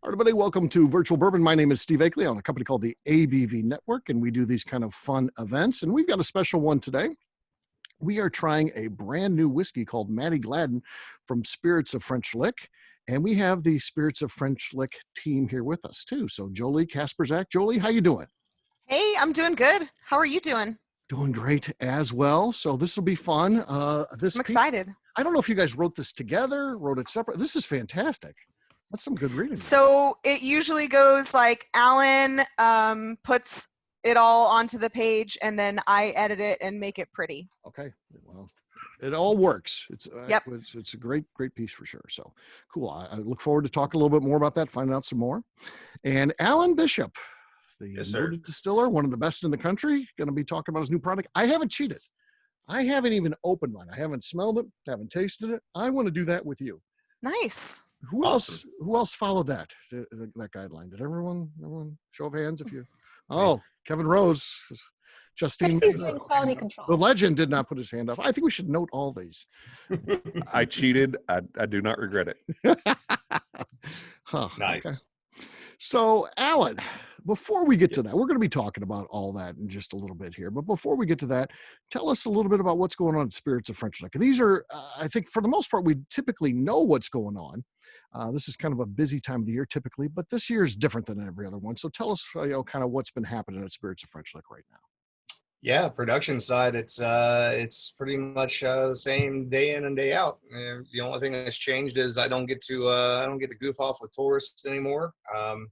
Everybody, welcome to Virtual Bourbon. My name is Steve Akley. I'm on a company called the ABV Network, and we do these kind of fun events. And we've got a special one today. We are trying a brand new whiskey called Mattie Gladden from Spirits of French Lick. And we have the Spirits of French Lick team here with us too. So Jolee Kasprzak. Jolee, how you doing? Hey, I'm doing good. How are you doing? Doing great as well. So this will be fun. I'm excited. I don't know if you guys wrote this together, wrote it separate. This is fantastic. That's some good reading. So it usually goes like Alan puts it all onto the page, and then I edit it and make it pretty. Okay, well, it all works. It's Yep. It's a great piece for sure. So cool. I look forward to talking a little bit more about that, finding out some more. And Alan Bishop, the noted distiller, one of the best in the country, going to be talking about his new product. I haven't cheated. I haven't even opened mine. I haven't smelled it, haven't tasted it. I want to do that with you. Nice. Who else followed that guideline? Did everyone show of hands? If you, Kevin Rose, Justine, doing quality control. The legend did not put his hand up. I think we should note all these. I cheated. I do not regret it. Okay. Nice. So, Alan, before we get to that, we're going to be talking about all that in just a little bit here. But before we get to that, tell us a little bit about what's going on at Spirits of French Lick. These are, I think, for the most part, we typically know what's going on. This is kind of a busy time of the year typically, but this year is different than every other one. So tell us, kind of what's been happening at Spirits of French Lick right now. Yeah, production side, it's pretty much the same day in and day out. The only thing that's changed is I don't get to goof off with tourists anymore, and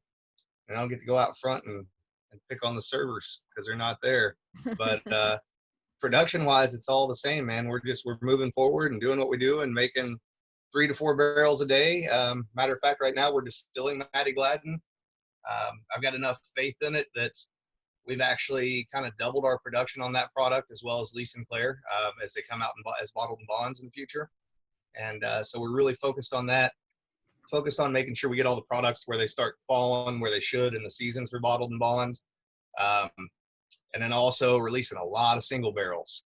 I don't get to go out front and pick on the servers because they're not there. But production wise, it's all the same, man. We're moving forward and doing what we do and making 3 to 4 barrels a day. Matter of fact, right now we're distilling Mattie Gladden. I've got enough faith in it that we've actually kind of doubled our production on that product, as well as Lee Sinclair, as they come out as bottled in bonds in the future. And so we're really focused on that, focused on making sure we get all the products where they start falling, where they should in the seasons for bottled in bonds. And then also releasing a lot of single barrels.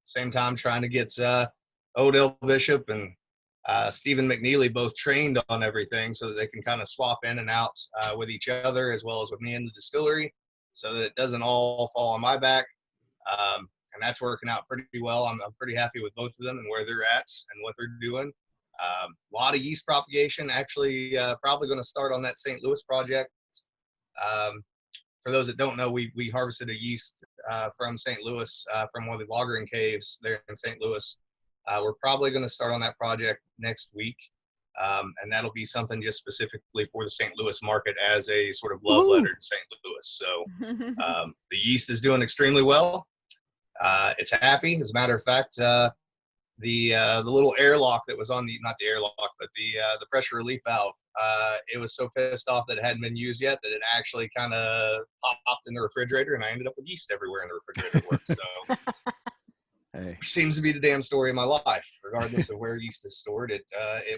Same time trying to get Odell Bishop and Stephen McNeely both trained on everything so that they can kind of swap in and out with each other, as well as with me in the distillery, so that it doesn't all fall on my back. And that's working out pretty well. I'm pretty happy with both of them and where they're at and what they're doing. A lot of yeast propagation, actually probably going to start on that St. Louis project. For those that don't know, we harvested a yeast from St. Louis, from one of the lagering caves there in St. Louis. We're probably going to start on that project next week. And that'll be something just specifically for the St. Louis market as a sort of love letter to St. Louis. So the yeast is doing extremely well. It's happy. As a matter of fact, the little airlock that was on not the airlock, but the pressure relief valve, it was so pissed off that it hadn't been used yet that it actually kind of popped in the refrigerator, and I ended up with yeast everywhere in the refrigerator work. So. Hey. Seems to be the damn story of my life. Regardless of where yeast is stored, it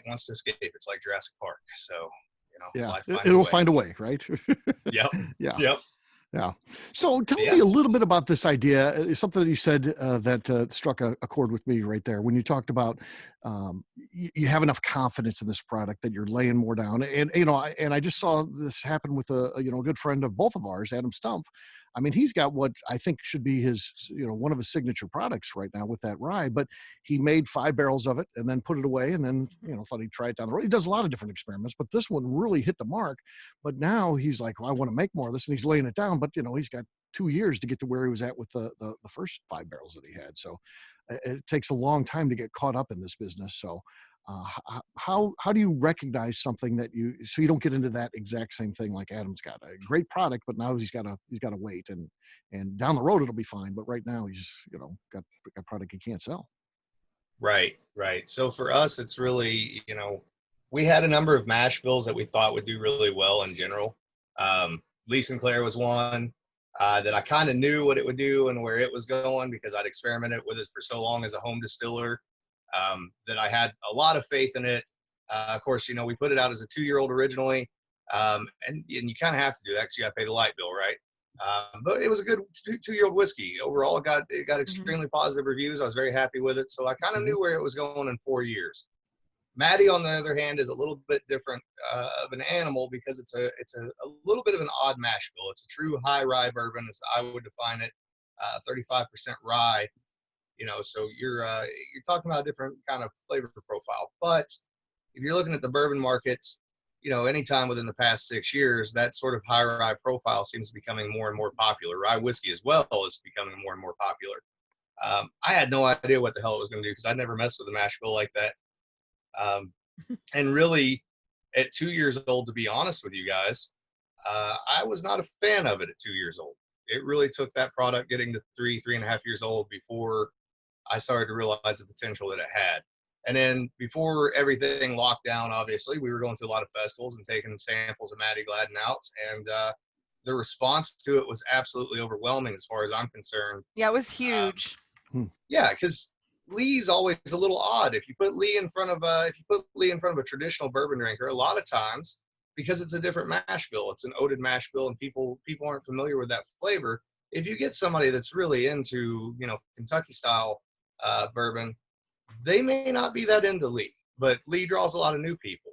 wants to escape. It's like Jurassic Park. So, life it'll find a way, right? Yep. Yep. Yeah. So tell me a little bit about this idea. Something that you said that struck a chord with me right there when you talked about you have enough confidence in this product that you're laying more down. And and I just saw this happen with a good friend of both of ours, Adam Stumpf. I mean, he's got what I think should be his, one of his signature products right now with that rye, but he made 5 barrels of it and then put it away and then, thought he'd try it down the road. He does a lot of different experiments, but this one really hit the mark. But now he's like, well, I want to make more of this, and he's laying it down, but he's got 2 years to get to where he was at with the first 5 barrels that he had. So it takes a long time to get caught up in this business. So how do you recognize something so you don't get into that exact same thing like Adam's got a great product, but now he's got to wait and down the road it'll be fine. But right now he's got a product he can't sell. Right. So for us, it's really we had a number of mash bills that we thought would do really well in general. Lee Sinclair was one that I kind of knew what it would do and where it was going because I'd experimented with it for so long as a home distiller. That I had a lot of faith in it. Of course, we put it out as a 2-year-old originally, and you kind of have to do that because you got to pay the light bill, right? But it was a good 2-year-old whiskey. Overall, it got extremely positive reviews. I was very happy with it, so I kind of knew where it was going in 4 years. Mattie, on the other hand, is a little bit different of an animal because it's a little bit of an odd mash bill. It's a true high rye bourbon, as I would define it, 35% rye. So you're talking about a different kind of flavor profile. But if you're looking at the bourbon market, anytime within the past 6 years, that sort of high rye profile seems to be becoming more and more popular. Rye whiskey as well is becoming more and more popular. I had no idea what the hell it was going to do because I never messed with a mash bill like that. And really, at 2 years old, to be honest with you guys, I was not a fan of it at 2 years old. It really took that product getting to 3.5 years old before I started to realize the potential that it had. And then before everything locked down, obviously, we were going to a lot of festivals and taking samples of Mattie Gladden out. And the response to it was absolutely overwhelming as far as I'm concerned. Yeah, it was huge. Yeah, because Lee's always a little odd. If you put Lee in front of a traditional bourbon drinker, a lot of times, because it's a different mash bill, it's an oated mash bill, and people aren't familiar with that flavor. If you get somebody that's really into Kentucky style bourbon, they may not be that into Lee, but Lee draws a lot of new people.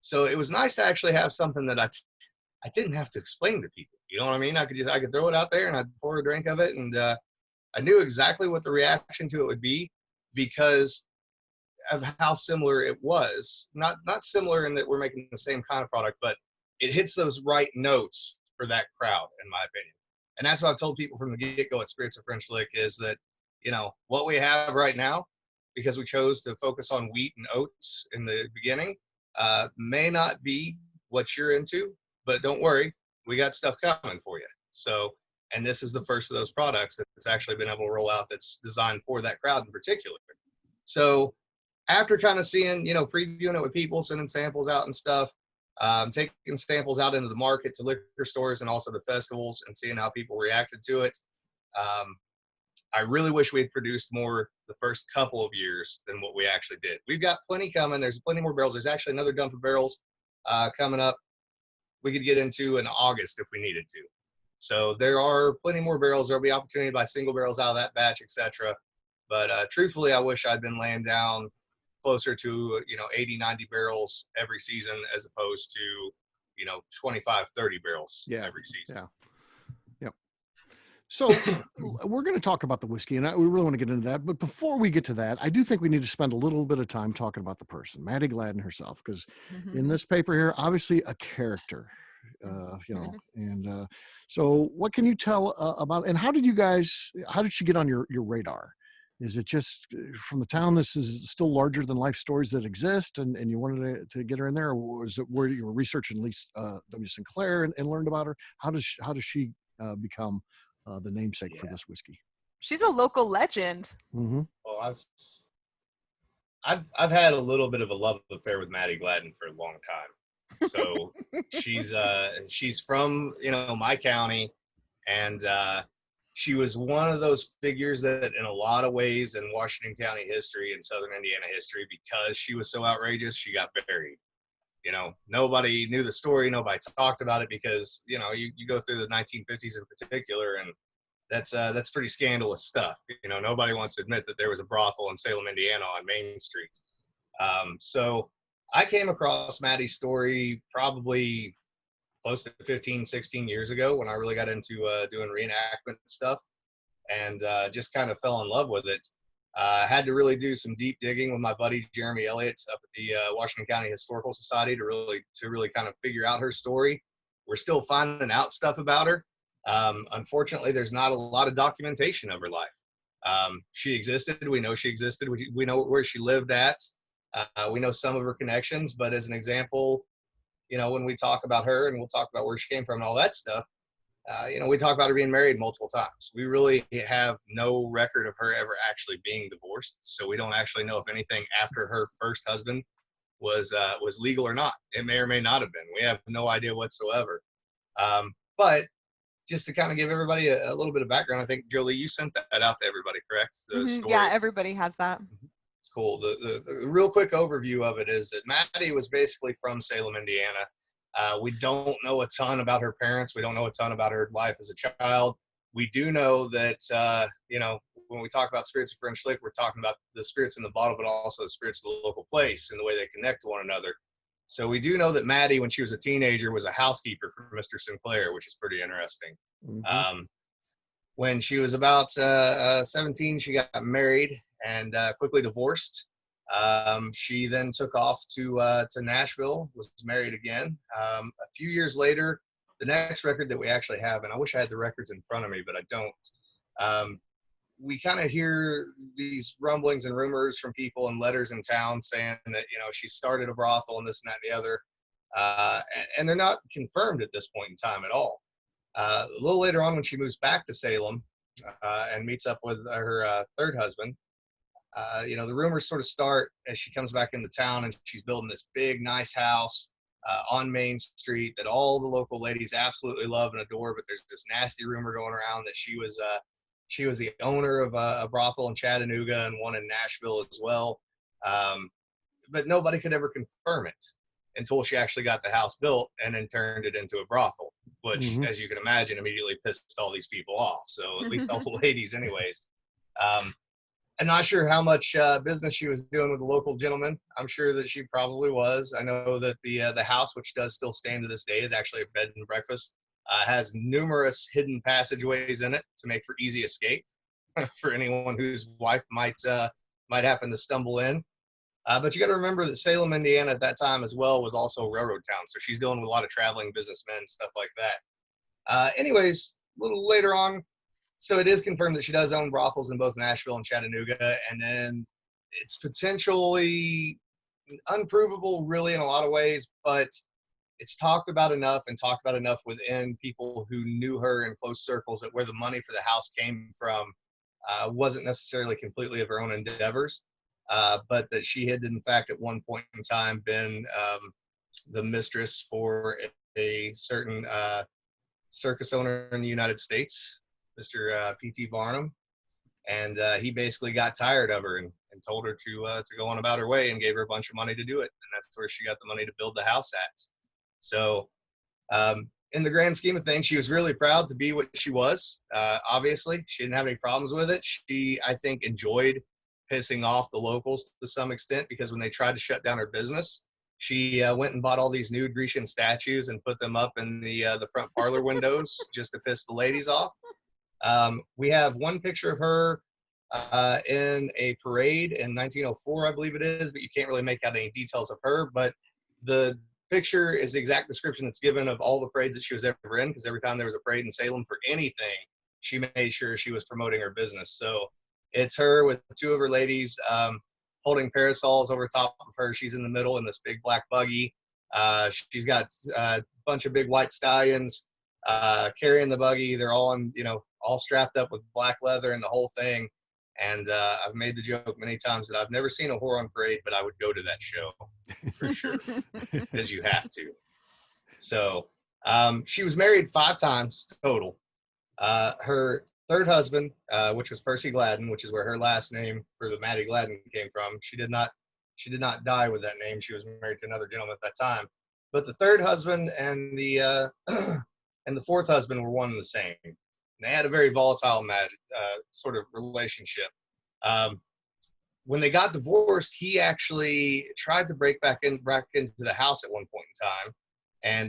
So it was nice to actually have something that I didn't have to explain to people. You know what I mean? I could throw it out there and I'd pour a drink of it, and I knew exactly what the reaction to it would be because of how similar it was. Not similar in that we're making the same kind of product, but it hits those right notes for that crowd, in my opinion. And that's what I've told people from the get-go at Spirits of French Lick is that, what we have right now, because we chose to focus on wheat and oats in the beginning, may not be what you're into, but don't worry, we got stuff coming for you. So, and this is the first of those products that's actually been able to roll out that's designed for that crowd in particular. So after kind of seeing, previewing it with people, sending samples out and stuff, taking samples out into the market to liquor stores and also the festivals and seeing how people reacted to it, I really wish we had produced more the first couple of years than what we actually did. We've got plenty coming. There's plenty more barrels. There's actually another dump of barrels coming up we could get into in August if we needed to. So there are plenty more barrels. There'll be opportunity to buy single barrels out of that batch, etc. But truthfully, I wish I'd been laying down closer to 80, 90 barrels every season as opposed to 25, 30 barrels every season. Yeah. Yep. So we're going to talk about the whiskey, and we really want to get into that. But before we get to that, I do think we need to spend a little bit of time talking about the person, Mattie Gladden herself, because in this paper here, obviously a character. So what can you tell about, and how did she get on your radar? Is it just from the town this is still larger than life stories that exist and you wanted to get her in there, or was it where you were researching at least W. Sinclair and learned about her? How does she become the namesake for this whiskey? She's a local legend. Mm-hmm. Well, I've had a little bit of a love affair with Mattie Gladden for a long time. So she's from my county, and she was one of those figures that in a lot of ways in Washington County history and Southern Indiana history, because she was so outrageous, she got buried. Nobody knew the story, nobody talked about it because you go through the 1950s in particular, and that's pretty scandalous stuff. Nobody wants to admit that there was a brothel in Salem, Indiana on Main Street. So I came across Mattie's story probably close to 15, 16 years ago when I really got into doing reenactment stuff, and just kind of fell in love with it. I had to really do some deep digging with my buddy Jeremy Elliott up at the Washington County Historical Society to really kind of figure out her story. We're still finding out stuff about her. Unfortunately, there's not a lot of documentation of her life. She existed. We know she existed. We know where she lived at. We know some of her connections, but as an example, when we talk about her and we'll talk about where she came from and all that stuff, we talk about her being married multiple times. We really have no record of her ever actually being divorced. So we don't actually know if anything after her first husband was legal or not. It may or may not have been. We have no idea whatsoever. But just to kind of give everybody a little bit of background, I think, Jolee, you sent that out to everybody, correct? The story. Yeah, everybody has that. Cool. The real quick overview of it is that Mattie was basically from Salem, Indiana. We don't know a ton about her parents. We don't know a ton about her life as a child. We do know that, when we talk about spirits of French Lick, we're talking about the spirits in the bottle, but also the spirits of the local place and the way they connect to one another. So we do know that Mattie, when she was a teenager, was a housekeeper for Mr. Sinclair, which is pretty interesting. Mhm. When she was about 17, she got married and quickly divorced. She then took off to Nashville, was married again. A few years later, the next record that we actually have, and I wish I had the records in front of me, but I don't. We kind of hear these rumblings and rumors from people and letters in town saying that, she started a brothel and this and that and the other. And they're not confirmed at this point in time at all. A little later on, when she moves back to Salem and meets up with her third husband, the rumors sort of start as she comes back into town, and she's building this big, nice house on Main Street that all the local ladies absolutely love and adore. But there's this nasty rumor going around that she was the owner of a brothel in Chattanooga and one in Nashville as well. But nobody could ever confirm it until she actually got the house built and then turned it into a brothel, which, as you can imagine, immediately pissed all these people off. So at least all the ladies anyways. I'm not sure how much business she was doing with the local gentleman. I'm sure that she probably was. I know that the house, which does still stand to this day, is actually a bed and breakfast. Has numerous hidden passageways in it to make for easy escape for anyone whose wife might happen to stumble in. But you got to remember that Salem, Indiana at that time as well was also a railroad town. So she's dealing with a lot of traveling businessmen, stuff like that. Anyways, a little later on, so it is confirmed that she does own brothels in both Nashville and Chattanooga. And then it's potentially unprovable really in a lot of ways, but it's talked about enough within people who knew her in close circles that where the money for the house came from wasn't necessarily completely of her own endeavors. But that she had, in fact, at one point in time been the mistress for a certain circus owner in the United States, Mr. P.T. Barnum. And he basically got tired of her and told her to go on about her way and gave her a bunch of money to do it. And that's where she got the money to build the house at. So in the grand scheme of things, she was really proud to be what she was. Obviously, she didn't have any problems with it. She, I think, enjoyed pissing off the locals to some extent, because when they tried to shut down her business, she went and bought all these nude Grecian statues and put them up in the front parlor windows just to piss the ladies off. We have one picture of her in a parade in 1904, I believe it is, but you can't really make out any details of her. But the picture is the exact description that's given of all the parades that she was ever in, because every time there was a parade in Salem for anything, she made sure she was promoting her business. So it's her with two of her ladies holding parasols over top of her. She's in the middle in this big black buggy. She's got a bunch of big white stallions carrying the buggy. They're all all strapped up with black leather and the whole thing. And I've made the joke many times that I've never seen a whore on parade, but I would go to that show for sure, because you have to. So she was married 5 times total. Her third husband, which was Percy Gladden, which is where her last name for the Mattie Gladden came from. She did not die with that name. She was married to another gentleman at that time. But the third husband and the and the fourth husband were one and the same. And they had a very volatile sort of relationship. When they got divorced, he actually tried to break back into the house at one point in time,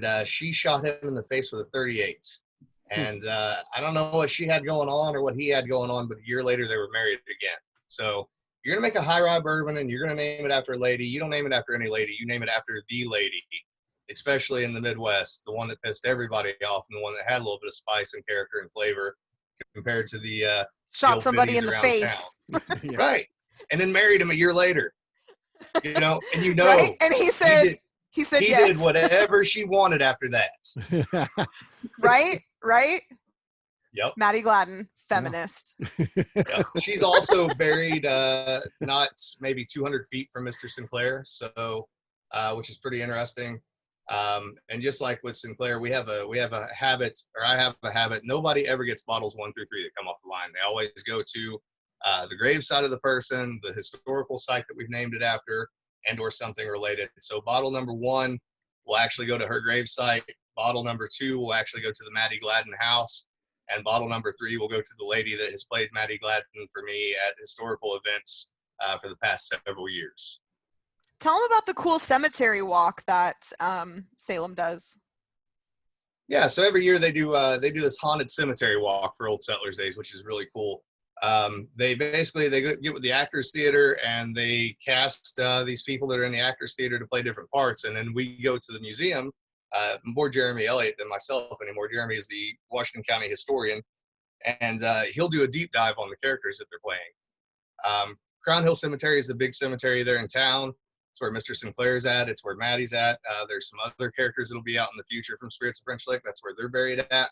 and she shot him in the face with a .38. And I don't know what she had going on or what he had going on, but a year later they were married again. So you're going to make a high rye bourbon and you're going to name it after a lady. You don't name it after any lady. You name it after the lady, especially in the Midwest, the one that pissed everybody off and the one that had a little bit of spice and character and flavor compared to the Shot somebody in the face. Yeah. Right. And then married him a year later, and Right? And he said he yes. did whatever she wanted after that. Right? Yep. Mattie Gladden, feminist. Yep. She's also buried not maybe 200 feet from Mr. Sinclair, so which is pretty interesting. And just like with Sinclair, we have a habit, or I have a habit. Nobody ever gets bottles 1 through 3 that come off the line. They always go to the graveside of the person, the historical site that we've named it after, and or something related. So bottle number 1 will actually go to her gravesite. Bottle number 2 will actually go to the Mattie Gladden house. And bottle number 3 will go to the lady that has played Mattie Gladden for me at historical events for the past several years. Tell them about the cool cemetery walk that Salem does. Yeah, so every year they do this haunted cemetery walk for Old Settlers Days, which is really cool. They get with the Actors Theater and they cast these people that are in the Actors Theater to play different parts, and then we go to the museum. More Jeremy Elliott than myself anymore. Jeremy is the Washington County historian, and he'll do a deep dive on the characters that they're playing. Crown Hill Cemetery is the big cemetery there in town. It's where Mr. Sinclair's at. It's where Mattie's at. There's some other characters that'll be out in the future from Spirits of French Lick. That's where they're buried at.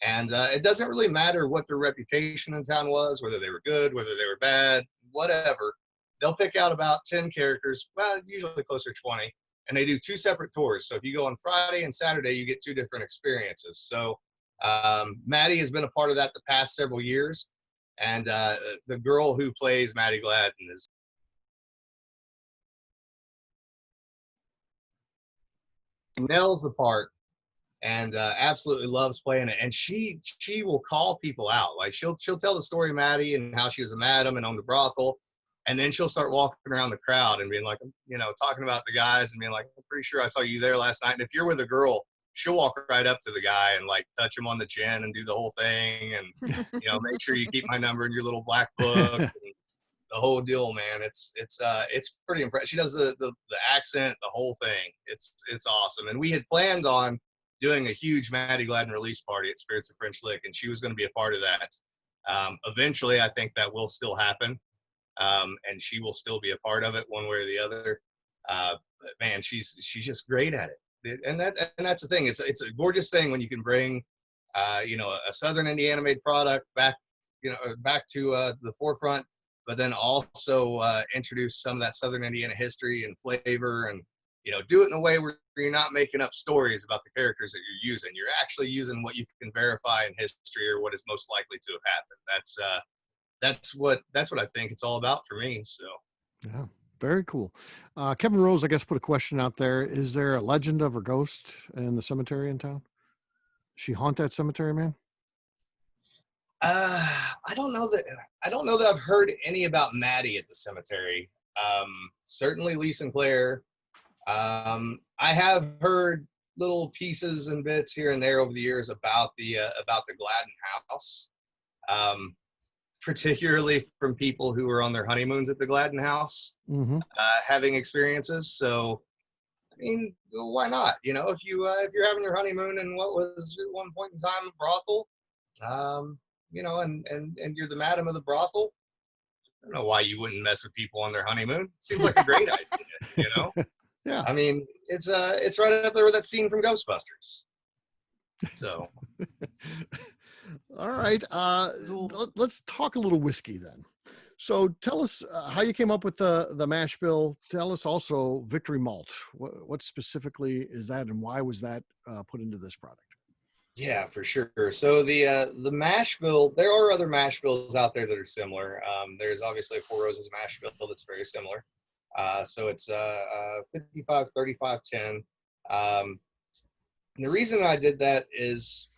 And it doesn't really matter what their reputation in town was, whether they were good, whether they were bad, whatever. They'll pick out about 10 characters, well, usually closer to 20, and they do 2 separate tours. So if you go on Friday and Saturday, you get 2 different experiences. So Mattie has been a part of that the past several years. And the girl who plays Mattie Gladden is nails the part and absolutely loves playing it. And she will call people out. Like she'll tell the story of Mattie and how she was a madam and owned a brothel, and then she'll start walking around the crowd and being like, talking about the guys and being like, I'm pretty sure I saw you there last night. And if you're with a girl, she'll walk right up to the guy and like touch him on the chin and do the whole thing and make sure you keep my number in your little black book. And the whole deal, man. It's pretty impressive. She does the accent, the whole thing. It's awesome. And we had planned on doing a huge Mattie Gladden release party at Spirits of French Lick, and she was going to be a part of that. Eventually, I think that will still happen, and she will still be a part of it one way or the other. But man, she's just great at it. And that's the thing. It's a gorgeous thing when you can bring a Southern Indiana made product back to the forefront, but then also introduce some of that Southern Indiana history and flavor, and do it in a way where you're not making up stories about the characters that you're using. You're actually using what you can verify in history or what is most likely to have happened. That's what I think it's all about for me. So Yeah, very cool. Kevin Rose, I guess, put a question out there. Is there a legend of her ghost in the cemetery in town? Does she haunt that cemetery, man? I don't know that I've heard any about Mattie at the cemetery. Certainly Lee Sinclair. I have heard little pieces and bits here and there over the years about the Gladden house, particularly from people who were on their honeymoons at the Gladden house, having experiences. So, I mean, why not? If you're having your honeymoon in what was at one point in time a brothel, and you're the madam of the brothel, I don't know why you wouldn't mess with people on their honeymoon. Seems like a great idea, Yeah. I mean, it's right up there with that scene from Ghostbusters. So, all right. Let's talk a little whiskey then. So tell us how you came up with the mash bill. Tell us also Victory Malt. What specifically is that, and why was that put into this product? Yeah, for sure. So the mash bill, there are other mash bills out there that are similar. There's obviously a Four Roses mash bill that's very similar. So it's 55, 35, 10. And the reason I did that is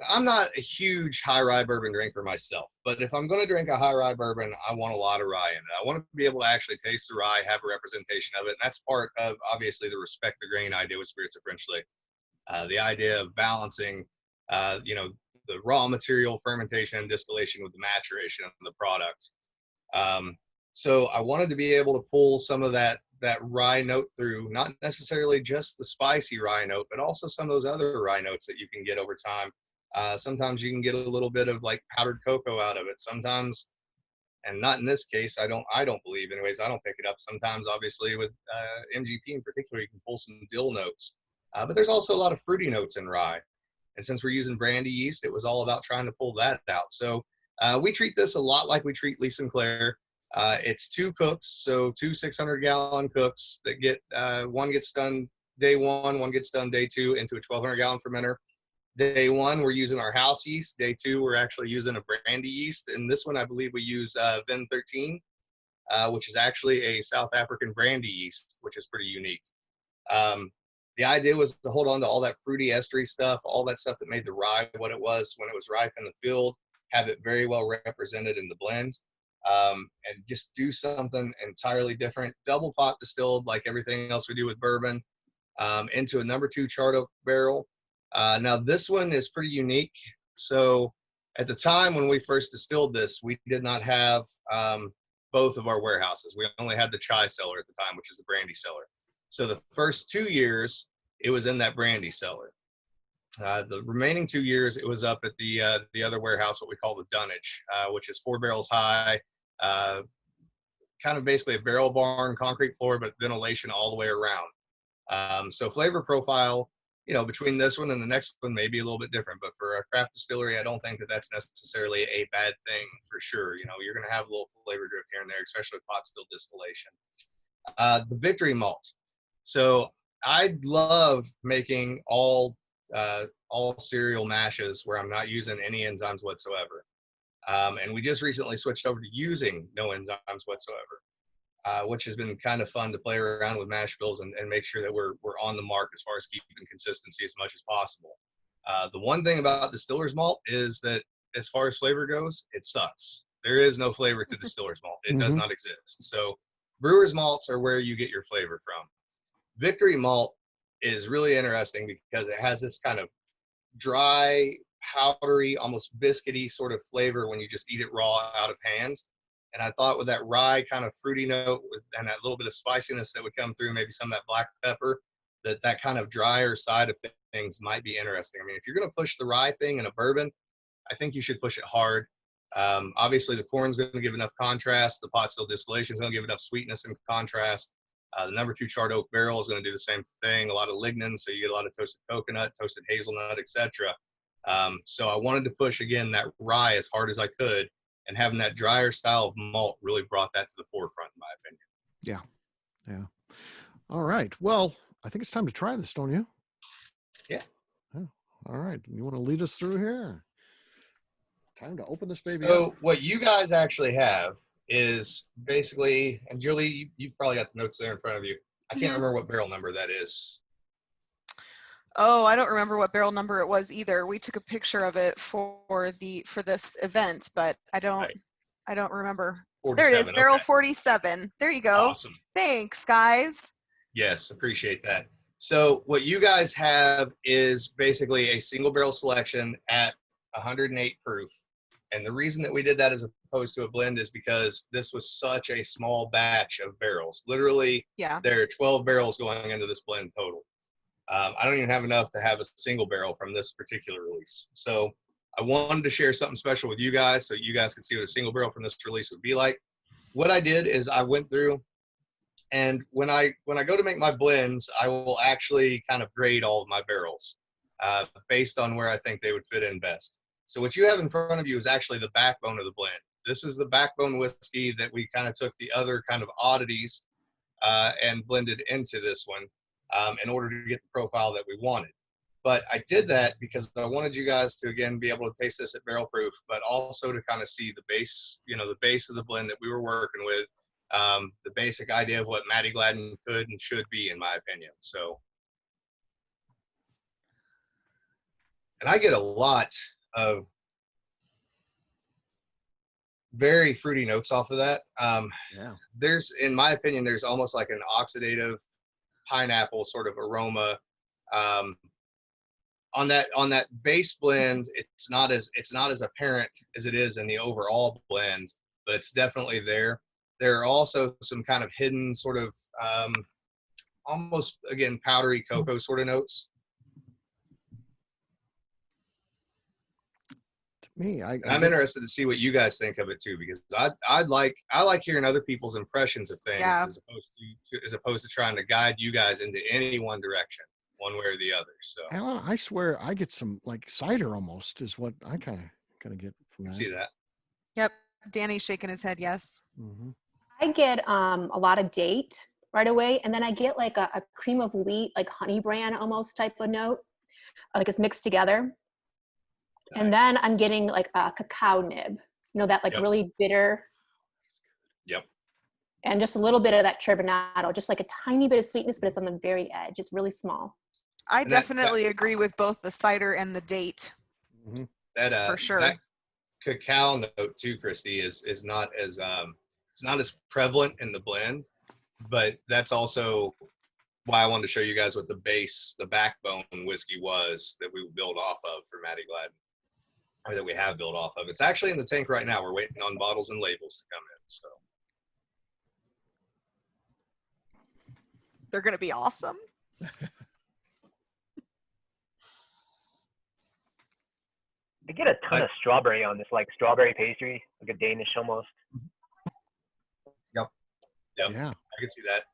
I'm not a huge high rye bourbon drinker myself, but if I'm going to drink a high rye bourbon, I want a lot of rye in it. I want to be able to actually taste the rye, have a representation of it. And that's part of obviously the respect the grain idea with Spirits of French Lick. The idea of balancing, the raw material fermentation and distillation with the maturation of the product. So I wanted to be able to pull some of that rye note through, not necessarily just the spicy rye note, but also some of those other rye notes that you can get over time. Sometimes you can get a little bit of like powdered cocoa out of it. Sometimes, and not in this case, I don't believe anyways, I don't pick it up. Sometimes obviously with MGP in particular, you can pull some dill notes. But there's also a lot of fruity notes in rye. And since we're using brandy yeast, it was all about trying to pull that out. So we treat this a lot like we treat Lee Sinclair. It's 2 cooks, so 2 600-gallon cooks that get, one gets done day 1, one gets done day 2 into a 1,200-gallon fermenter. Day 1, we're using our house yeast. Day 2, we're actually using a brandy yeast. And this one, I believe we use Vin 13, which is actually a South African brandy yeast, which is pretty unique. The idea was to hold on to all that fruity estery stuff, all that stuff that made the rye what it was when it was ripe in the field, have it very well represented in the blend, and just do something entirely different. Double pot distilled like everything else we do with bourbon, into a number 2 charred oak barrel. Now this one is pretty unique. So at the time when we first distilled this, we did not have both of our warehouses. We only had the chai cellar at the time, which is the brandy cellar. So the first 2 years, it was in that brandy cellar. The remaining 2 years, it was up at the other warehouse, what we call the dunnage, which is 4 barrels high, kind of basically a barrel barn, concrete floor, but ventilation all the way around. So flavor profile, between this one and the next one may be a little bit different, but for a craft distillery, I don't think that that's necessarily a bad thing for sure. You're going to have a little flavor drift here and there, especially with pot still distillation. The Victory malt. So I love making all cereal mashes where I'm not using any enzymes whatsoever. And we just recently switched over to using no enzymes whatsoever, which has been kind of fun to play around with mash bills and make sure that we're on the mark as far as keeping consistency as much as possible. The one thing about distiller's malt is that as far as flavor goes, it sucks. There is no flavor to distiller's malt. It does not exist. So brewer's malts are where you get your flavor from. Victory malt is really interesting because it has this kind of dry, powdery, almost biscuity sort of flavor when you just eat it raw out of hand. And I thought with that rye kind of fruity note and that little bit of spiciness that would come through, maybe some of that black pepper, that kind of drier side of things might be interesting. I mean, if you're going to push the rye thing in a bourbon, I think you should push it hard. Obviously, the corn's going to give enough contrast. The pot still distillation is going to give enough sweetness and contrast. The number 2 charred oak barrel is going to do the same thing. A lot of lignin, so you get a lot of toasted coconut, toasted hazelnut, etc. So I wanted to push again that rye as hard as I could, and having that drier style of malt really brought that to the forefront, in my opinion. Yeah. All right. Well, I think it's time to try this, don't you? Yeah. All right. You want to lead us through here? Time to open this baby So up. what you guys actually have is basically, and Jolee, you probably got the notes there in front of you. I can't remember what barrel number that is. Oh, I don't remember what barrel number it was either. We took a picture of it for this event, but I don't remember. 47, there it is, barrel okay. 47. There you go. Awesome. Thanks, guys. Yes, appreciate that. So what you guys have is basically a single barrel selection at 108 proof. And the reason that we did that as opposed to a blend is because this was such a small batch of barrels. Literally, there are 12 barrels going into this blend total. I don't even have enough to have a single barrel from this particular release. So I wanted to share something special with you guys so you guys could see what a single barrel from this release would be like. What I did is I went through, and when I go to make my blends, I will actually kind of grade all of my barrels based on where I think they would fit in best. So what you have in front of you is actually the backbone of the blend. This is the backbone whiskey that we kind of took the other kind of oddities and blended into this one in order to get the profile that we wanted. But I did that because I wanted you guys to, again, be able to taste this at barrel proof, but also to kind of see the base, the base of the blend that we were working with, the basic idea of what Mattie Gladden could and should be, in my opinion. So, and I get a lot of very fruity notes off of that. There's, in my opinion, there's almost like an oxidative pineapple sort of aroma on that base blend. It's not as apparent as it is in the overall blend, but it's definitely there. There are also some kind of hidden sort of almost, again, powdery cocoa sort of notes. I'm interested to see what you guys think of it too, because I like hearing other people's impressions of things as opposed to trying to guide you guys into any one direction, one way or the other. So Alan, I swear I get some like cider almost is what I kind of get from that. See that? Yep. Danny's shaking his head. Yes. Mm-hmm. I get a lot of date right away, and then I get like a cream of wheat, like honey bran almost type of note, like it's mixed together. Nice. And then I'm getting like a cacao nib, that like really bitter. Yep. And just a little bit of that turbinado, just like a tiny bit of sweetness, but it's on the very edge. It's really small. I And definitely agree with both the cider and the date. that for sure. that cacao note too, Christy, is not as it's not as prevalent in the blend, but that's also why I wanted to show you guys what the base, the backbone whiskey was that we built off of for Mattie Gladden, or that we have built off of. It's actually in the tank right now. We're waiting on bottles and labels to come in. So They're going to be awesome. I get a ton of strawberry on this, like strawberry pastry, like a Danish almost. Yep. Yeah. I can see that.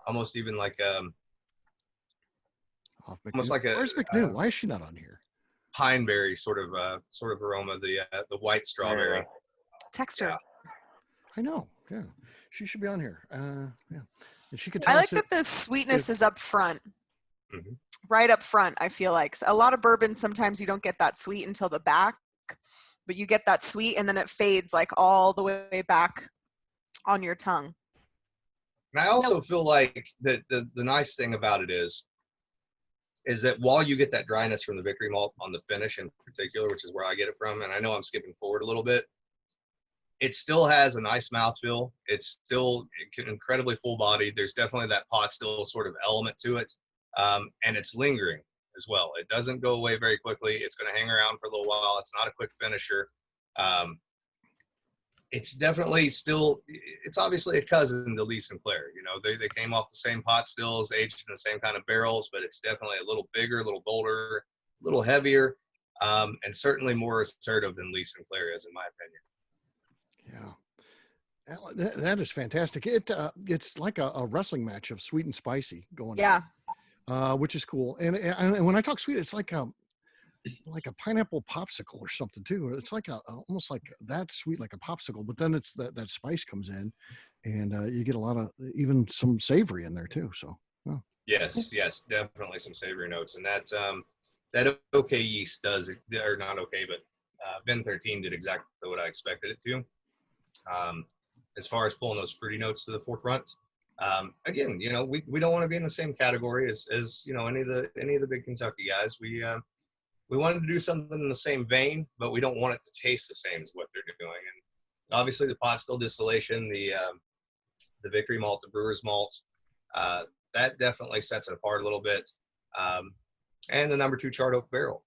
Almost even like Off almost McNew. like a Where's McNew? Why is she not on here? pine berry sort of aroma, the white strawberry. Texture. Yeah. I know. Yeah. She should be on here. Yeah. And she could tell I like us that the sweetness is up front. Mhm. Right up front, I feel like. A lot of bourbon, sometimes you don't get that sweet until the back, but you get that sweet and then it fades like all the way back on your tongue. And I also feel like that the nice thing about it is that while you get that dryness from the Victory malt on the finish in particular, which is where I get it from, and I know I'm skipping forward a little bit, it still has a nice mouthfeel. It's still incredibly full-bodied. There's definitely that pot still sort of element to it, and it's lingering as well. It doesn't go away very quickly. It's going to hang around for a little while. It's not a quick finisher. It's definitely still, it's obviously a cousin to Lee Sinclair. You know, they came off the same pot stills, aged in the same kind of barrels, but it's definitely a little bigger, a little bolder, a little heavier, and certainly more assertive than Lee Sinclair is, in my opinion. Yeah. That is fantastic. It's like a wrestling match of sweet and spicy going Yeah. on, which is cool. And when I talk sweet, it's like a pineapple popsicle or something too. It's like almost like that sweet, like a popsicle, but then it's that spice comes in, and you get a lot of even some savory in there too. So Yes, definitely some savory notes, and that OK yeast does, or not OK, but Vin 13 did exactly what I expected it to. As far as pulling those fruity notes to the forefront. Again, you know, we don't want to be in the same category as you know, any of the big Kentucky guys. We wanted to do something in the same vein, but we don't want it to taste the same as what they're doing. And obviously the pot still distillation, the Victory malt, the brewer's malt, that definitely sets it apart a little bit. And the number 2 charred oak barrel.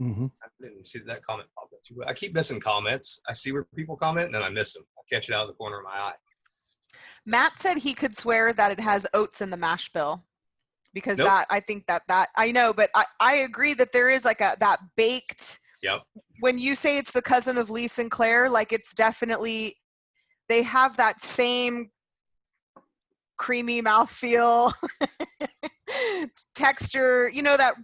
mm-hmm. I didn't see that comment pop up too. I keep missing comments. I see where people comment and then I miss them. I catch it out of the corner of my eye. Matt said he could swear that it has oats in the mash bill. Because Nope. I think that I know, but I agree that there is like that baked. Yep. When you say it's the cousin of Lee Sinclair, like it's definitely, they have that same creamy mouthfeel, texture, you know, that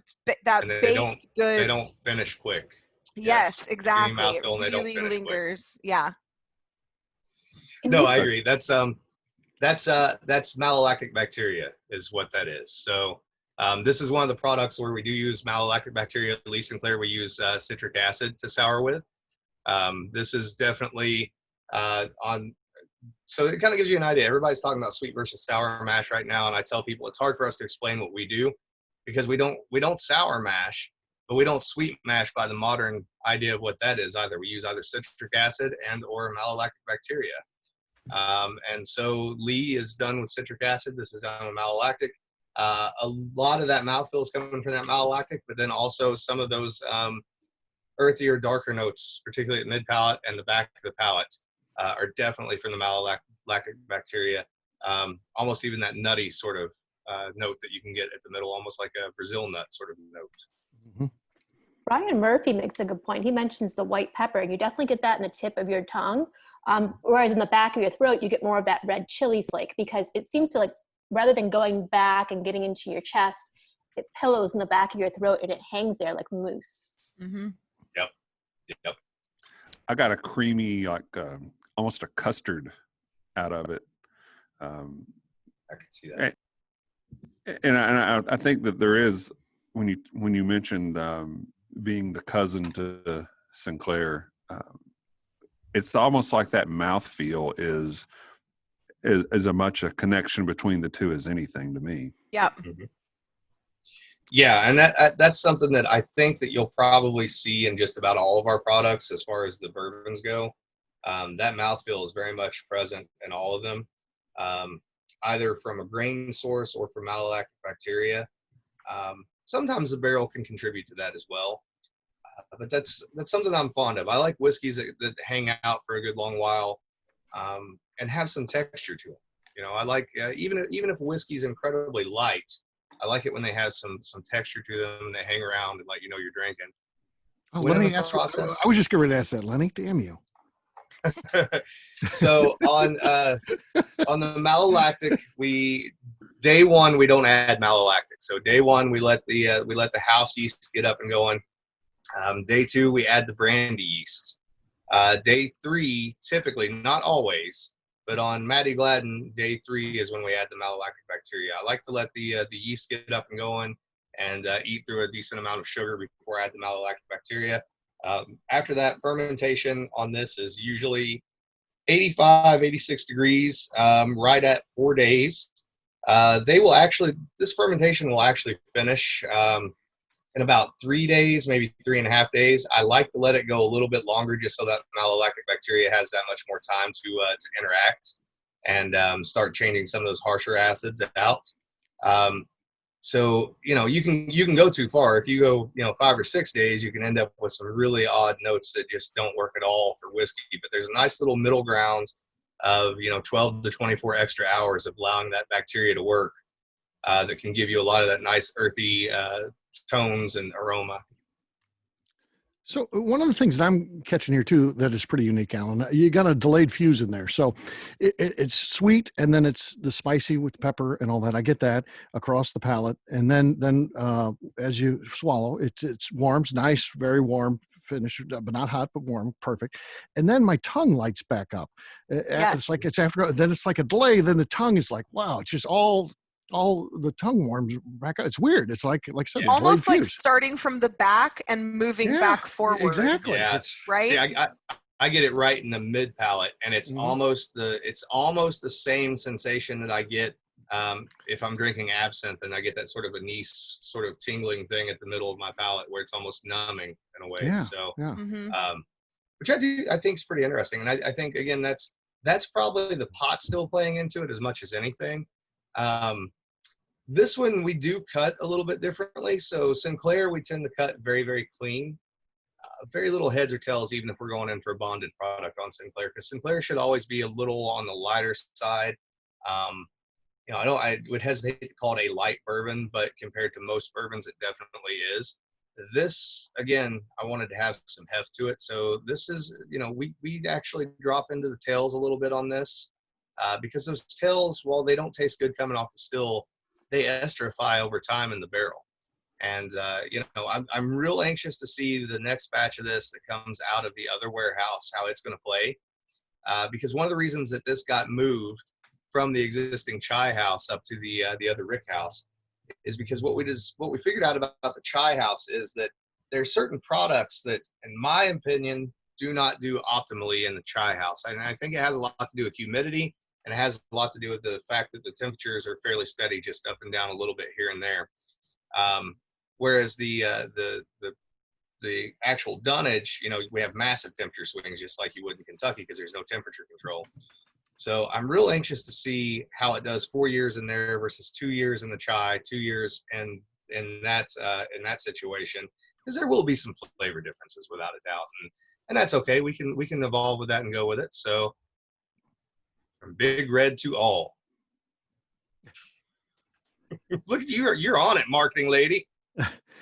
And they baked goods. They don't finish quick. Yes, exactly. It Mouthfeel and they don't really finish quick. lingers. Yeah. No, I agree. That's malolactic bacteria is what that is. So this is one of the products where we do use malolactic bacteria. At Lee Sinclair, we use citric acid to sour with. This is definitely so it kind of gives you an idea. Everybody's talking about sweet versus sour mash right now, and I tell people it's hard for us to explain what we do because we don't sour mash, but we don't sweet mash by the modern idea of what that is either. We use either citric acid and or malolactic bacteria. And so Lee is done with citric acid. This is done with malolactic. A lot of that mouthfeel is coming from that malolactic, but then also some of those earthier, darker notes, particularly at mid palate and the back of the palate, are definitely from the malolactic bacteria. Almost even that nutty sort of note that you can get at the middle, almost like a Brazil nut sort of note. Mm-hmm. Brian Murphy makes a good point. He mentions the white pepper, and you definitely get that in the tip of your tongue. Whereas in the back of your throat, you get more of that red chili flake because it seems to, like, rather than going back and getting into your chest, it pillows in the back of your throat and it hangs there like mousse. Mm-hmm. Yep. I got a creamy, like almost a custard out of it. I can see that. And I think that there is, when you mentioned being the cousin to Sinclair, it's almost like that mouthfeel is as much a connection between the two as anything to me. Yeah. Mm-hmm. Yeah, and that's something that I think that you'll probably see in just about all of our products as far as the bourbons go. That mouthfeel is very much present in all of them, either from a grain source or from malolactic bacteria. Sometimes the barrel can contribute to that as well, but that's something I'm fond of. I like whiskeys that hang out for a good long while, and have some texture to them. You know, I like even if whiskey's incredibly light, I like it when they have some texture to them and they hang around and let you know you're drinking. Oh, When let in me the ask. process, I was just going to ask that, Lenny. Damn you. so on the malolactic, day one we don't add malolactic. So day one we let the house yeast get up and going. Day two we add the brandy yeast. Day three, typically, not always, but on Mattie Gladden, day three is when we add the malolactic bacteria. I like to let the yeast get up and going and eat through a decent amount of sugar before I add the malolactic bacteria. After that, fermentation on this is usually 85, 86 degrees, right at 4 days. This fermentation will actually finish in about 3 days, maybe 3.5 days. I like to let it go a little bit longer just so that malolactic bacteria has that much more time to interact and start changing some of those harsher acids out. So, you know, you can go too far. If you go, 5 or 6 days, you can end up with some really odd notes that just don't work at all for whiskey. But there's a nice little middle ground of, 12 to 24 extra hours of allowing that bacteria to work that can give you a lot of that nice earthy tones and aroma. So one of the things that I'm catching here too that is pretty unique, Alan, you got a delayed fuse in there. So it's sweet, and then it's the spicy with pepper and all that. I get that across the palate, and then as you swallow, it's warms, nice, very warm finish, but not hot, but warm, perfect. And then my tongue lights back up. It's like it's after. Then it's like a delay. Then the tongue is like, wow, it's just all the tongue warms back up. It's weird. It's like I said, the delayed Almost like fuse. starting from the back and moving back forward. Exactly. Yeah. Right. See, I get it right in the mid palate, and it's almost the same sensation that I get if I'm drinking absinthe, and I get that sort of anise, sort of tingling thing at the middle of my palate where it's almost numbing in a way. Yeah. So, Yeah. which I think is pretty interesting, and I think again that's probably the pot still playing into it as much as anything. This one we do cut a little bit differently. So Sinclair, we tend to cut very, very clean. Very little heads or tails, even if we're going in for a bonded product on Sinclair, because Sinclair should always be a little on the lighter side. I would hesitate to call it a light bourbon, but compared to most bourbons, it definitely is. This, again, I wanted to have some heft to it. So this is, we actually drop into the tails a little bit on this because those tails, while they don't taste good coming off the still, they esterify over time in the barrel. And, I'm real anxious to see the next batch of this that comes out of the other warehouse, how it's going to play. Because one of the reasons that this got moved from the existing chai house up to the other rick house is because what we figured out about the chai house is that there are certain products that, in my opinion, do not do optimally in the chai house. And I think it has a lot to do with humidity, and it has a lot to do with the fact that the temperatures are fairly steady, just up and down a little bit here and there. Whereas the actual dunnage, we have massive temperature swings, just like you would in Kentucky, because there's no temperature control. So I'm real anxious to see how it does 4 years in there versus 2 years in the chai, 2 years in that situation, because there will be some flavor differences without a doubt, and that's okay. We can evolve with that and go with it. So from big red to all. Look at you, you're on it, marketing lady.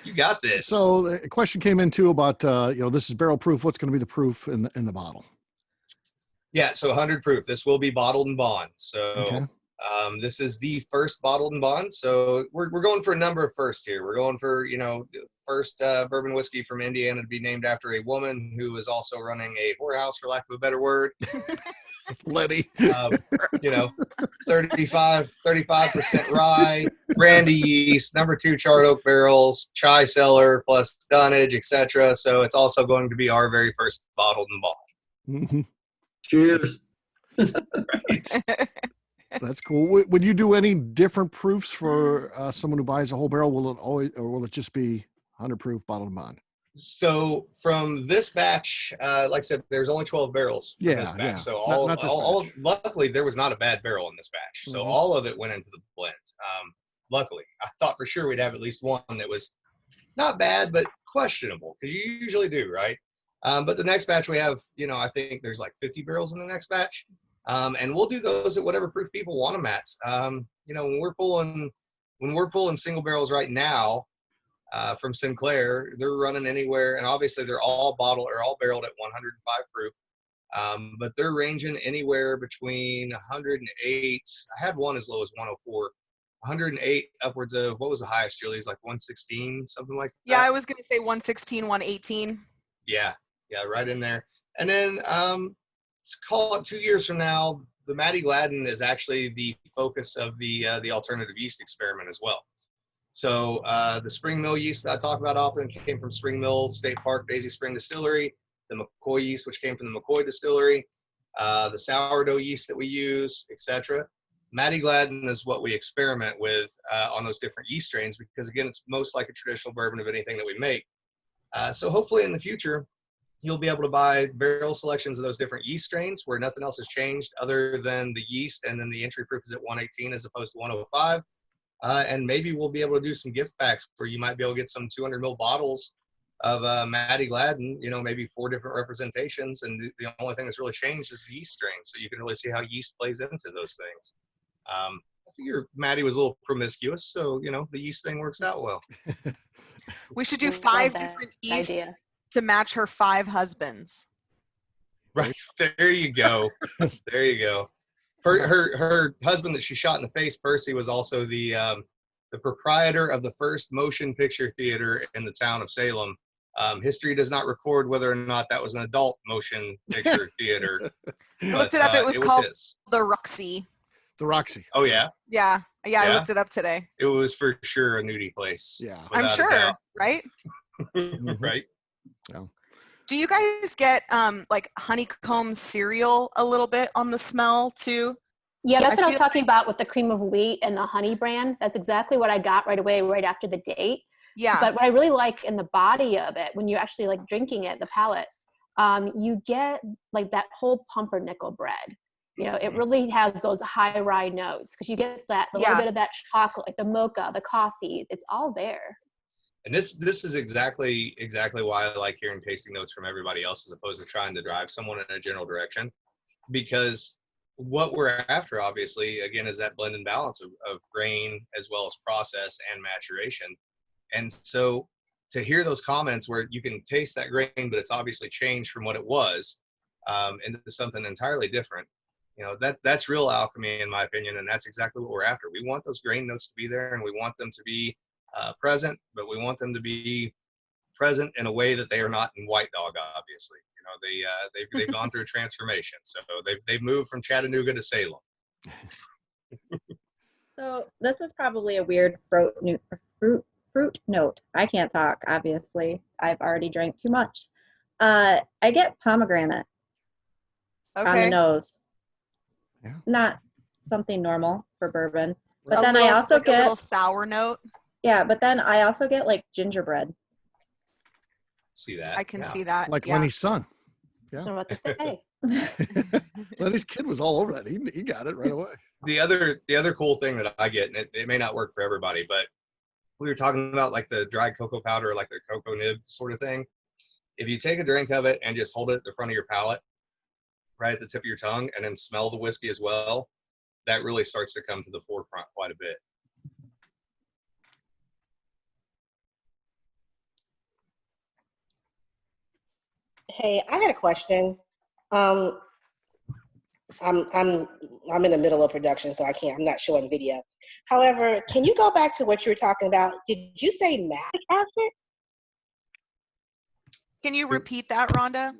You got this. So a question came in too about this is barrel proof. What's going to be the proof in the bottle? Yeah, so 100 proof. This will be bottled and bond. So okay. This is the first bottled and bond. So we're going for a number of firsts here. We're going for first bourbon whiskey from Indiana to be named after a woman who was also running a whorehouse, for lack of a better word. Letty. 35% rye, brandy yeast, number 2 charred oak barrels, chai cellar plus dunnage, etc. So it's also going to be our very first bottled and bond. Mm-hmm. Cheers. Right. That's cool. Would you do any different proofs for someone who buys a whole barrel? Will it always, or will it just be 100 proof bottled and bond? So from this batch, like I said, there's only 12 barrels from this batch. So not this batch. luckily there was not a bad barrel in this batch. So all of it went into the blend. Luckily, I thought for sure we'd have at least one that was not bad, but questionable, because you usually do, right? But the next batch we have, I think there's like 50 barrels in the next batch. And we'll do those at whatever proof people want them at. When we're pulling single barrels right now, from Sinclair, they're running anywhere, and obviously they're all barreled at 105 proof. But they're ranging anywhere between 108. I had one as low as 104, 108 upwards of, what was the highest, Julie? Like 116, something like that. Yeah, I was going to say 116, 118. Yeah, right in there. And then let's call it 2 years from now, the Mattie Gladden is actually the focus of the alternative yeast experiment as well. So the Spring Mill yeast that I talk about often came from Spring Mill State Park Daisy Spring Distillery, the McCoy yeast, which came from the McCoy Distillery, the sourdough yeast that we use, etc. Mattie Gladden is what we experiment with on those different yeast strains, because again, it's most like a traditional bourbon of anything that we make. So hopefully in the future, you'll be able to buy barrel selections of those different yeast strains where nothing else has changed other than the yeast, and then the entry proof is at 118 as opposed to 105. And maybe we'll be able to do some gift packs where you might be able to get some 200 ml bottles of Mattie Gladden, maybe 4 different representations. And the only thing that's really changed is the yeast strain. So you can really see how yeast plays into those things. I figure Mattie was a little promiscuous, so, the yeast thing works out well. We should do 5 different yeast to match her 5 husbands. Right. There you go. There you go. Her husband that she shot in the face, Percy, was also the proprietor of the first motion picture theater in the town of Salem. History does not record whether or not that was an adult motion picture theater. I looked it up. It was called his. the Roxy. The Roxy. Oh, yeah? Yeah. I looked it up today. It was for sure a nudie place. Yeah. I'm sure, right? Right? Yeah. Do you guys get like honeycomb cereal a little bit on the smell too? Yeah, that's what I was talking about with the cream of wheat and the honey brand. That's exactly what I got right away, right after the date. Yeah. But what I really like in the body of it, when you're actually like drinking it, the palate, you get like that whole pumpernickel bread. It really has those high rye notes, because you get that a little bit of that chocolate, like the mocha, the coffee. It's all there. And this is exactly why I like hearing tasting notes from everybody else as opposed to trying to drive someone in a general direction. Because what we're after, obviously, again, is that blend and balance of grain as well as process and maturation. And so to hear those comments where you can taste that grain, but it's obviously changed from what it was into something entirely different, that's real alchemy, in my opinion. And that's exactly what we're after. We want those grain notes to be there, and we want them to be present, but we want them to be present in a way that they are not in White Dog, obviously. They've gone through a transformation. So they've moved from Chattanooga to Salem. So this is probably a weird fruit note. I can't talk, obviously. I've already drank too much. I get pomegranate on the nose. Yeah. Not something normal for bourbon. But I also get a little sour note. Yeah, but then I also get like gingerbread. See that? I can see that. Like Lenny's son. Yeah. I don't know what to say. Lenny's kid was all over that. He got it right away. The other cool thing that I get, and it may not work for everybody, but we were talking about like the dried cocoa powder, like the cocoa nib sort of thing. If you take a drink of it and just hold it at the front of your palate, right at the tip of your tongue, and then smell the whiskey as well, that really starts to come to the forefront quite a bit. Hey, I had a question. I'm in the middle of production, so I'm not showing video. However, can you go back to what you were talking about? Did you say malic acid? Can you repeat that, Rhonda?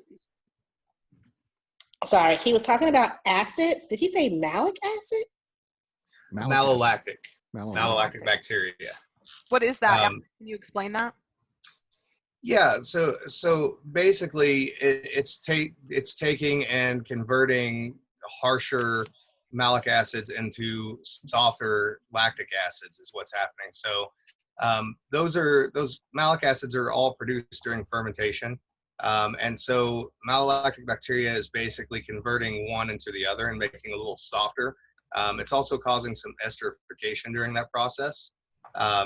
Sorry, he was talking about acids. Did he say malic acid? Malolactic Malolactic bacteria. What is that? Can you explain that? Yeah, so basically it's taking and converting harsher malic acids into softer lactic acids is what's happening. So those malic acids are all produced during fermentation. And so malolactic bacteria is basically converting one into the other and making it a little softer. It's also causing some esterification during that process. I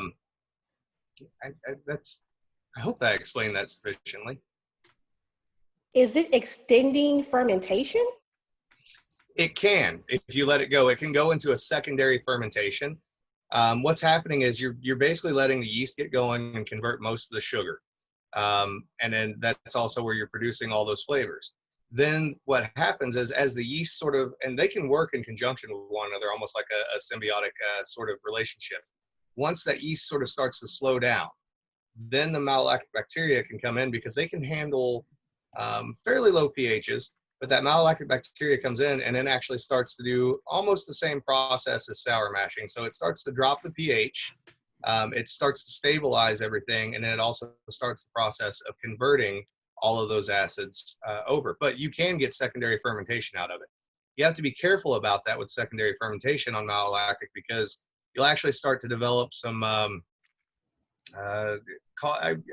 hope that I explained that sufficiently. Is it extending fermentation? It can, if you let it go. It can go into a secondary fermentation. What's happening is you're basically letting the yeast get going and convert most of the sugar. And then that's also where you're producing all those flavors. Then what happens is, as the yeast sort of, and they can work in conjunction with one another, almost like a symbiotic sort of relationship. Once that yeast sort of starts to slow down, then the malolactic bacteria can come in because they can handle fairly low pHs, but that malolactic bacteria comes in and then actually starts to do almost the same process as sour mashing. So it starts to drop the pH, it starts to stabilize everything, and then it also starts the process of converting all of those acids over. But you can get secondary fermentation out of it. You have to be careful about that with secondary fermentation on malolactic, because you'll actually start to develop some, I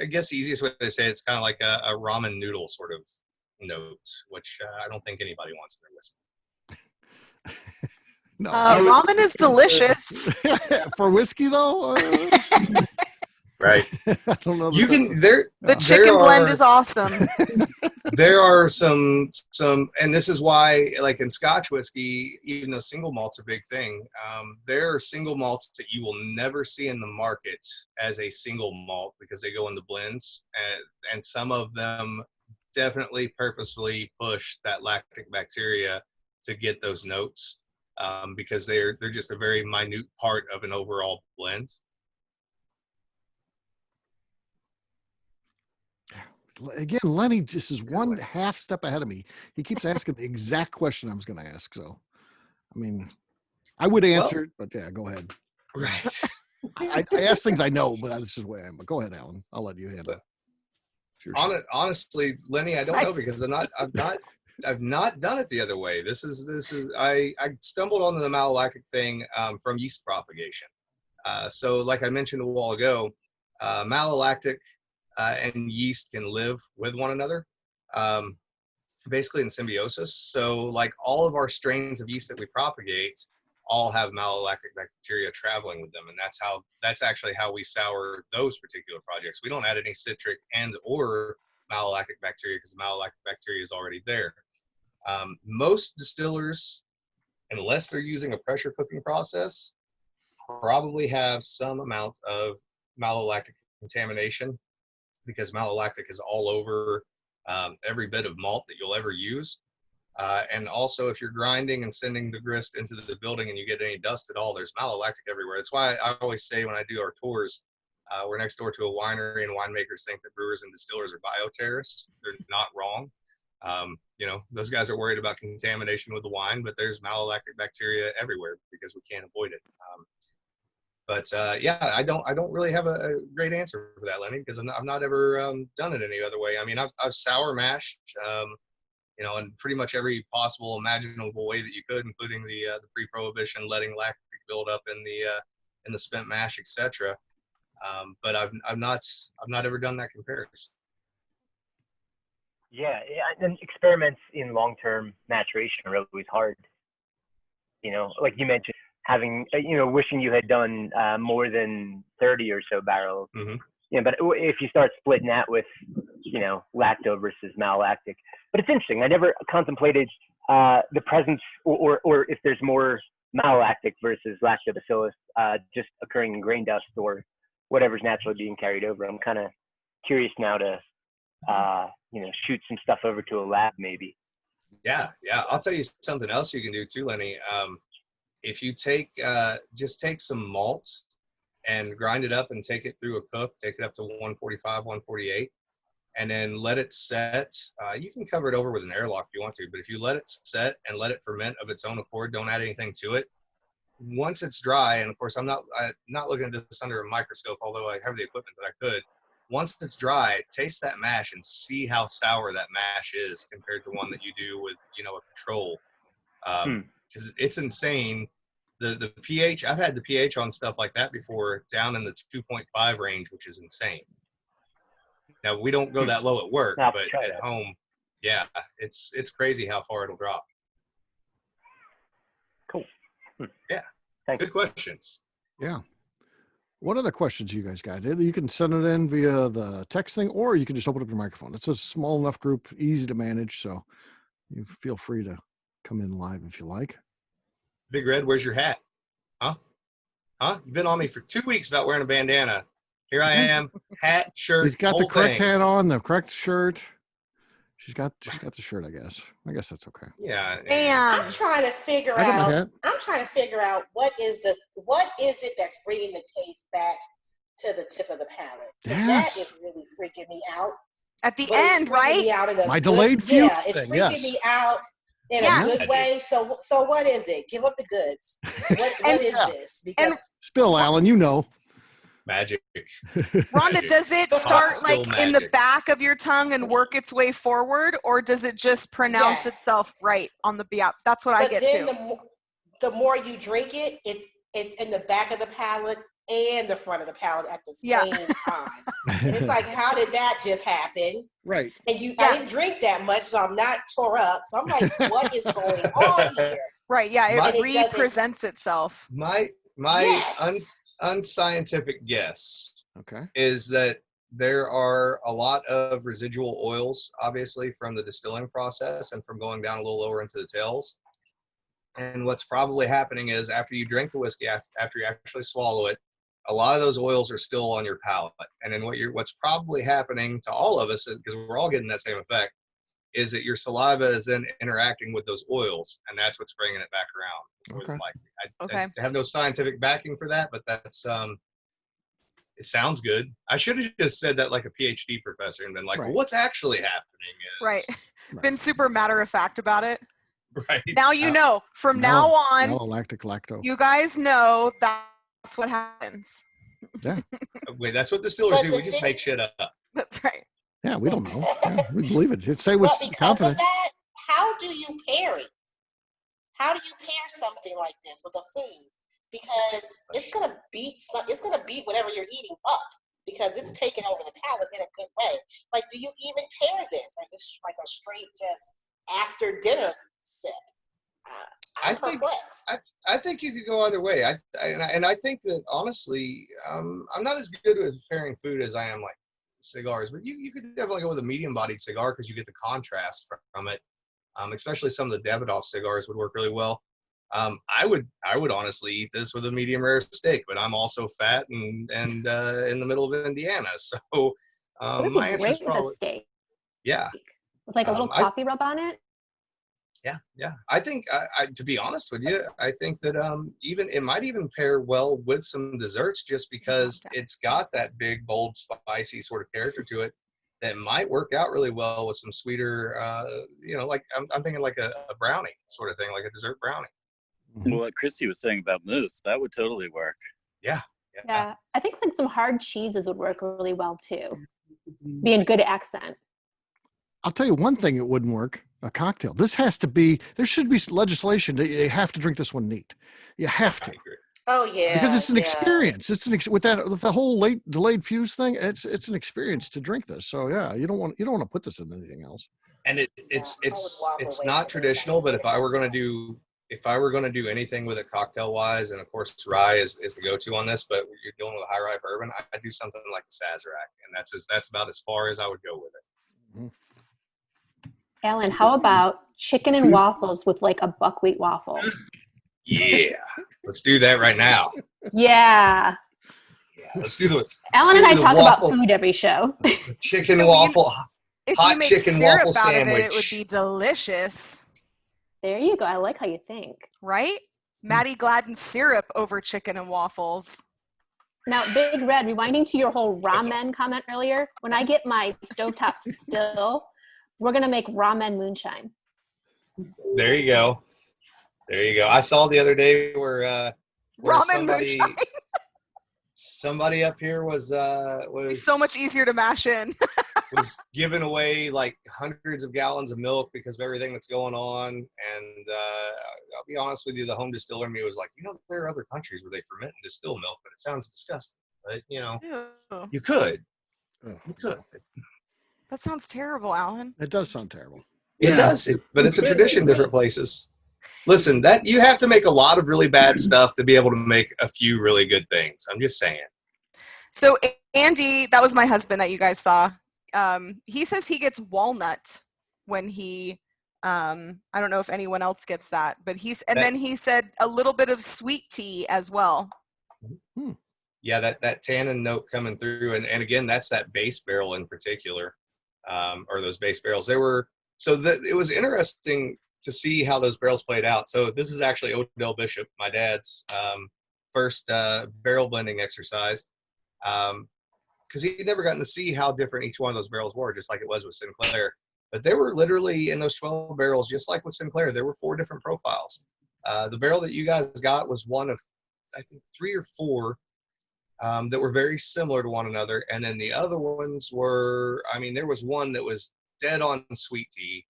guess the easiest way to say it's kind of like a ramen noodle sort of note, which I don't think anybody wants in their whiskey. No, ramen is delicious. for whiskey though. Right. I don't know. You can there. The chicken blend is awesome. There are some, and this is why, like in Scotch whiskey, even though single malts are a big thing, there are single malts that you will never see in the market as a single malt because they go into blends, and some of them definitely purposefully push that lactic bacteria to get those notes, because they're just a very minute part of an overall blend. Again, Lenny just is one half step ahead of me. He keeps asking the exact question I was going to ask. So, I mean, I would answer it, but yeah, go ahead. Right. I ask things I know, but this is the way I am. But go ahead, Alan. I'll let you handle it. Honestly, Lenny, I don't know, because I've not done it the other way. This is I stumbled onto the malolactic thing from yeast propagation. So like I mentioned a while ago, malolactic and yeast can live with one another, basically in symbiosis. So like all of our strains of yeast that we propagate all have malolactic bacteria traveling with them, and that's actually how we sour those particular projects. We don't add any citric and or malolactic bacteria because malolactic bacteria is already there. Most distillers, unless they're using a pressure cooking process, probably have some amount of malolactic contamination, because malolactic is all over every bit of malt that you'll ever use. And also, if you're grinding and sending the grist into the building and you get any dust at all, there's malolactic everywhere. That's why I always say when I do our tours, we're next door to a winery, and winemakers think that brewers and distillers are bioterrorists. They're not wrong. Those guys are worried about contamination with the wine, but there's malolactic bacteria everywhere because we can't avoid it. I don't really have a great answer for that, Lenny, because I've not ever done it any other way. I mean, I've sour mashed, in pretty much every possible imaginable way that you could, including the pre-prohibition letting lactic build up in the spent mash, etc. But I've not ever done that comparison. Yeah, and experiments in long-term maturation are always hard. Like you mentioned, having, wishing you had done more than 30 or so barrels. Mm-hmm. Yeah, but if you start splitting that with, lacto versus malolactic. But it's interesting. I never contemplated the presence or if there's more malolactic versus lactobacillus just occurring in grain dust or whatever's naturally being carried over. I'm kind of curious now to, shoot some stuff over to a lab maybe. Yeah. I'll tell you something else you can do too, Lenny. If you just take some malt and grind it up and take it through a cook, take it up to 145, 148, and then let it set. You can cover it over with an airlock if you want to, but if you let it set and let it ferment of its own accord, don't add anything to it. Once it's dry, and of course I'm not looking at this under a microscope, although I have the equipment that I could. Once it's dry, taste that mash and see how sour that mash is compared to one that you do with, a control. because it's insane. The pH, I've had the pH on stuff like that before down in the 2.5 range, which is insane. Now we don't go that low at work, Now, but at home, yeah, it's crazy how far it'll drop. Cool. Yeah, Thanks. good questions. Yeah. What other questions you guys got? You can send it in via the text thing, or you can just open up your microphone. It's a small enough group, easy to manage, so you feel free to come in live if you like. Big Red, where's your hat? Huh? You've been on me for 2 weeks about wearing a bandana. Here I am, hat, shirt, He's got the whole correct thing. hat on, the correct shirt. She's got the shirt, I guess. I guess that's okay. Yeah. I'm trying to figure I got my out. hat. I'm trying to figure out what is it that's bringing the taste back to the tip of the palate. 'Cause that Yes. is really freaking me out. At the But it's end, freaking right? me out in a My good- delayed fuse Yeah, it's thing, freaking yes. me out in Yeah. a good way. So what is it? Give up the goods. What is Yeah. this? Because Spill, Alan, you know. Magic. Rhonda, Magic. does it Hot start still like in the magic. back of your tongue and work its way forward, or does it just pronounce Yes. itself right on the yeah? That's what I but get then too. the more you drink it, it's in the back of the palate and the front of the palate at the Yeah. same time. And it's like, how did that just happen? Right. And Yeah. I didn't drink that much, so I'm not tore up. So I'm like, what is going on here? Right, yeah, My- it And it doesn't- represents itself. My Yes. unscientific guess Okay. is that there are a lot of residual oils, obviously, from the distilling process and from going down a little lower into the tails. And what's probably happening is after you drink the whiskey, after you actually swallow it, a lot of those oils are still on your palate. And then what's probably happening to all of us is, because we're all getting that same effect, is that your saliva is then interacting with those oils, and that's what's bringing it back around. More than Okay. likely. Okay. I have no scientific backing for that, but that's it sounds good. I should have just said that like a PhD professor and been like, Right. well, what's actually happening is Right. Right. Been super matter of fact about it. right. Now you know. From now on, Malolactic lacto. you guys know that's what happens. Wait, that's what distillers But do. the We just thing- make shit up. That's right. Yeah, we don't know. Yeah, we believe it. Say with But because confidence. of that, how do you pair it? How do you pair something like this with a food? Because it's gonna beat whatever you're eating up, because it's taking over the palate in a good way. Like, do you even pair this, or just like a straight just after dinner sip? I I'm think- perplexed. I think you could go either way. I think that honestly, I'm not as good with pairing food as I am like cigars, but you could definitely go with a medium-bodied cigar because you get the contrast from it. Especially some of the Davidoff cigars would work really well. I would honestly eat this with a medium rare steak, but I'm also fat and in the middle of Indiana, so It would my be answer is great with a probably steak. yeah. With like a little I- coffee rub on it. Yeah. I think, to be honest with you, I think that it might even pair well with some desserts, just because it's got that big, bold, spicy sort of character to it that might work out really well with some sweeter, like I'm thinking like a brownie sort of thing, like a dessert brownie. Well, what Christy was saying about mousse, that would totally work. Yeah. Yeah, I think like some hard cheeses would work really well too. Be a good accent. I'll tell you one thing it wouldn't work, a cocktail. There should be legislation that you have to drink this one neat. You have I to. agree. Oh yeah, Because it's an yeah. experience. It's with the whole delayed fuse thing. It's an experience to drink this. So yeah, you don't want to put this in anything else. And I would walk it's away not from traditional, but anybody if I were with a going to do anything with it cocktail wise, and of course rye is the go-to on this, but you're dealing with a high rye bourbon, I'd do something like the Sazerac, and that's about as far as I would go with it. Mm-hmm. Alan, how about chicken and waffles with like a buckwheat waffle? Yeah, let's do that right now. Yeah. Yeah, let's do the Alan and I the talk waffle. about food every show. the chicken No, waffle. If Hot you make chicken syrup waffle out of it, it would sandwich. be delicious, There you go. I like how you think. right? Mattie Gladden syrup over chicken and waffles. Now, Big Red, rewinding to your whole ramen comment earlier, when I get my stovetop still, we're going to make ramen moonshine. There you go. There you go. I saw the other day where Ramen somebody moonshine. somebody up here was It's so much easier to mash in. was giving away like hundreds of gallons of milk because of everything that's going on. And I'll be honest with you, the home distiller in me was like, there are other countries where they ferment and distill milk, but it sounds disgusting. But Ew. you could. Oh, You could. That sounds terrible, Alan. it does sound terrible. It Yeah. does, but it's a tradition in different places. Listen, that you have to make a lot of really bad stuff to be able to make a few really good things. I'm just saying. So Andy, that was my husband that you guys saw. He says he gets walnut when he, I don't know if anyone else gets that, but then he said a little bit of sweet tea as well. Yeah, that tannin note coming through. And again, that's that base barrel in particular, or those base barrels. It was interesting to see how those barrels played out. So this was actually Odell Bishop, my dad's first barrel blending exercise. Because he'd never gotten to see how different each one of those barrels were, just like it was with Sinclair. But they were literally in those 12 barrels, just like with Sinclair, there were 4 different profiles. The barrel that you guys got was one of, I think, 3 or 4 that were very similar to one another. And then the other ones were, there was one that was dead on sweet tea,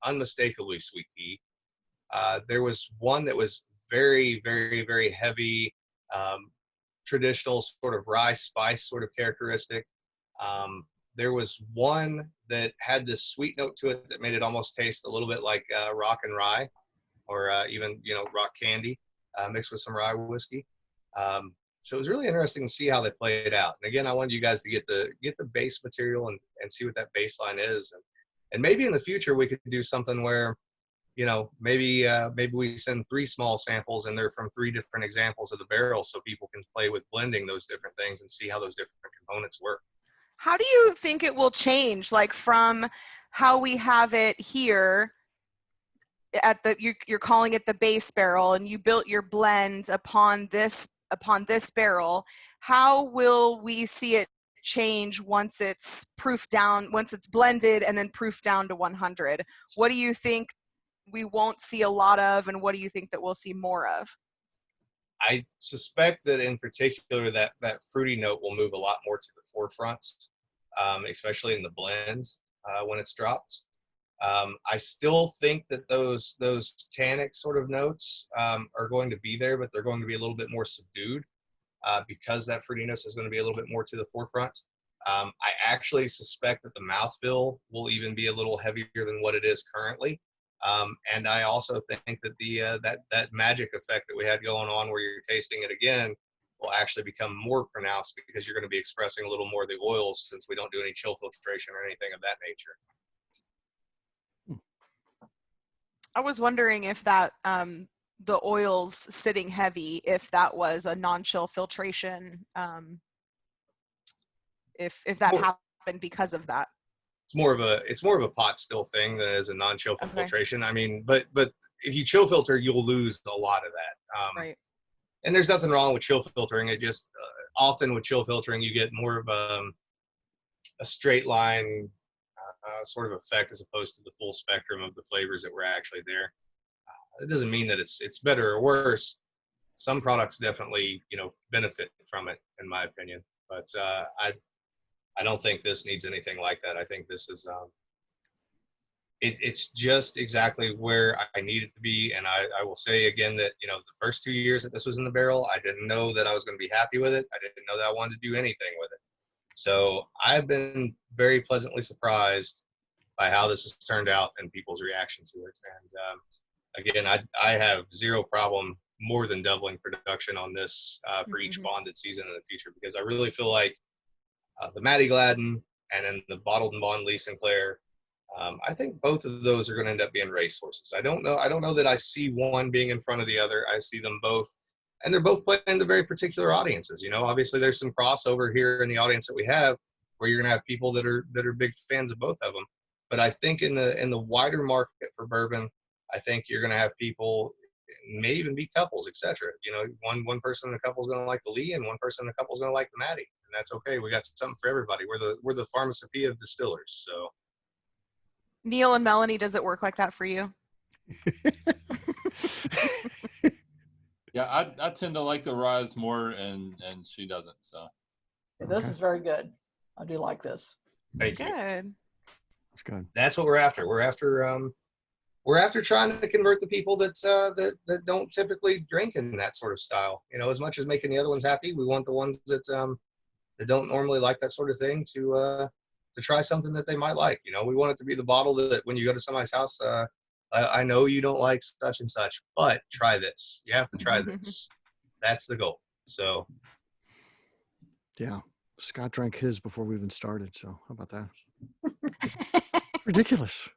unmistakably sweet tea. There was one that was very, very, very heavy, traditional sort of rye spice sort of characteristic. There was one that had this sweet note to it that made it almost taste a little bit like rock and rye, or even rock candy mixed with some rye whiskey. So it was really interesting to see how they played out. And again, I wanted you guys to get the base material and see what that baseline is. And maybe in the future we could do something where maybe we send 3 small samples and they're from 3 different examples of the barrel, so people can play with blending those different things and see how those different components work. How do you think it will change, like from how we have it here at you're calling it the base barrel, and you built your blend upon this barrel? How will we see it change once it's proofed down, once it's blended and then proofed down to 100? What do you think we won't see a lot of, and what do you think that we'll see more of? I suspect that in particular that fruity note will move a lot more to the forefront, especially in the blend when it's dropped. I still think that those tannic sort of notes are going to be there, but they're going to be a little bit more subdued because that fruitiness is going to be a little bit more to the forefront. I actually suspect that the mouthfeel will even be a little heavier than what it is currently. And I also think that that magic effect that we had going on where you're tasting it again will actually become more pronounced because you're going to be expressing a little more of the oils, since we don't do any chill filtration or anything of that nature. I was wondering if that the oils sitting heavy, if that was a non-chill filtration, if that happened because of that. It's more of a pot still thing than as a non-chill filtration. But if you chill filter, you'll lose a lot of that. Right. And there's nothing wrong with chill filtering. It just often with chill filtering, you get more of a straight line sort of effect as opposed to the full spectrum of the flavors that were actually there. It doesn't mean that it's better or worse. Some products definitely benefit from it, in my opinion. But I don't think this needs anything like that. I think this is it's just exactly where I need it to be. And I will say again that the first 2 years that this was in the barrel, I didn't know that I was going to be happy with it. I didn't know that I wanted to do anything with it. So I've been very pleasantly surprised by how this has turned out and people's reaction to it. And again, I have zero problem more than doubling production on this for each bonded season in the future, because I really feel like the Mattie Gladden and then the bottled and bond Lee Sinclair, I think both of those are going to end up being racehorses. I don't know that I see one being in front of the other. I see them both, and they're both playing to very particular audiences. Obviously there's some crossover here in the audience that we have, where you're going to have people that are big fans of both of them. But I think in the wider market for bourbon, I think you're going to have people, may even be couples, etc. One person in the couple is going to like the Lee, and one person in the couple is going to like the Mattie, and that's okay. We got something for everybody. We're the pharmacopoeia of distillers. So, Neil and Melanie, does it work like that for you? Yeah, I tend to like the ryes more, and she doesn't. So This is very good. I do like this. Thank you. Good. That's good. That's what we're after. We're after trying to convert the people that don't typically drink in that sort of style. You know, as much as making the other ones happy, we want the ones that don't normally like that sort of thing to try something that they might like. You know, we want it to be the bottle that when you go to somebody's house, I know you don't like such and such, but try this. You have to try this. That's the goal. So, yeah, Scott drank his before we even started. So how about that? Ridiculous.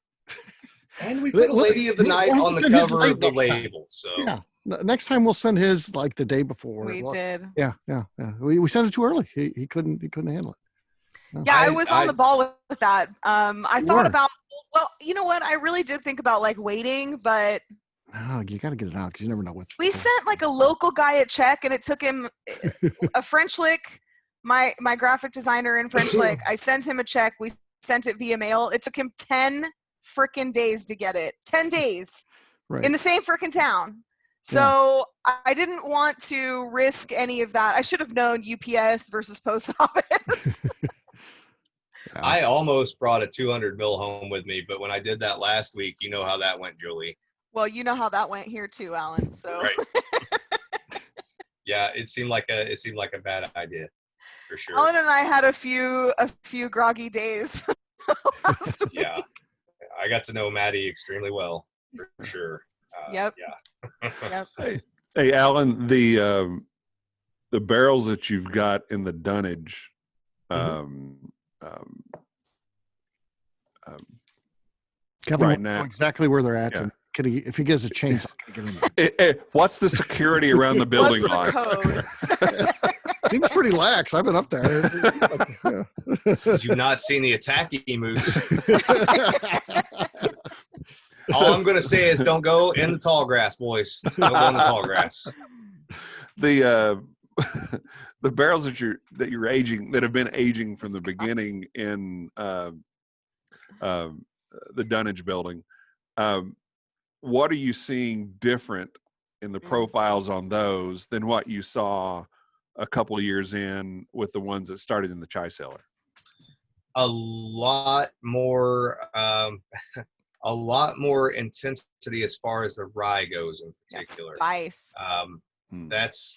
And we put a lady of the night on the cover of the label. So yeah, next time we'll send his like the day before. We did. Yeah. We sent it too early. He couldn't handle it. No. Yeah, I was on the ball with that. I thought about, well, you know what? I really did think about like waiting, but no, you got to get it out because you never know what. We sent like a local guy a check, and it took him a French lick. My graphic designer in French lick. I sent him a check. We sent it via mail. It took him 10 freaking days to get it. 10 days in the same freaking town. So I didn't want to risk any of that. I should have known UPS versus post office. I almost brought a 200 mil home with me, but when I did that last week, you know how that went, Jolee. Well, you know how that went here too, Alan. So yeah, it seemed like a bad idea, for sure. Alan and I had a few groggy days last week. Yeah, I got to know Mattie extremely well, for sure. Yep. Yeah. Yep. Hey, Alan, the barrels that you've got in the dunnage, Kevin right will now, know exactly where they're at. Yeah. And if he gives a chainsaw, can get in there. What's the security around the building What's like? the code? Seems pretty lax. I've been up there. You've not seen the attack emus. All I'm going to say is don't go in the tall grass, boys. Don't go in the tall grass. The barrels that you're aging, that have been aging from the beginning in the dunnage building, what are you seeing different in the profiles on those than what you saw a couple of years in with the ones that started in the chai cellar? A lot more intensity as far as the rye goes in particular. Spice.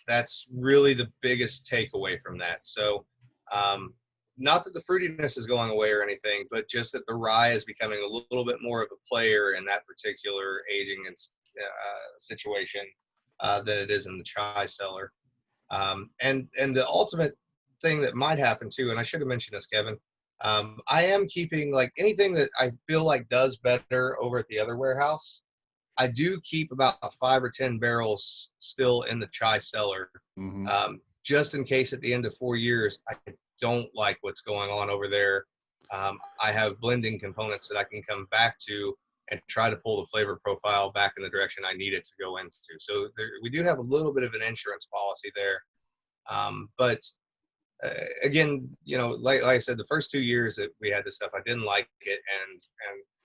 That's really the biggest takeaway from that. So not that the fruitiness is going away or anything, but just that the rye is becoming a little bit more of a player in that particular aging and situation than it is in the chai cellar. And the ultimate thing that might happen too, and I should have mentioned this, Kevin, I am keeping like anything that I feel like does better over at the other warehouse. I do keep about 5 or 10 barrels still in the chai cellar, just in case at the end of 4 years I don't like what's going on over there. I have blending components that I can come back to and try to pull the flavor profile back in the direction I need it to go into. So we do have a little bit of an insurance policy there. But again, you know, like I said, the first 2 years that we had this stuff, I didn't like it. And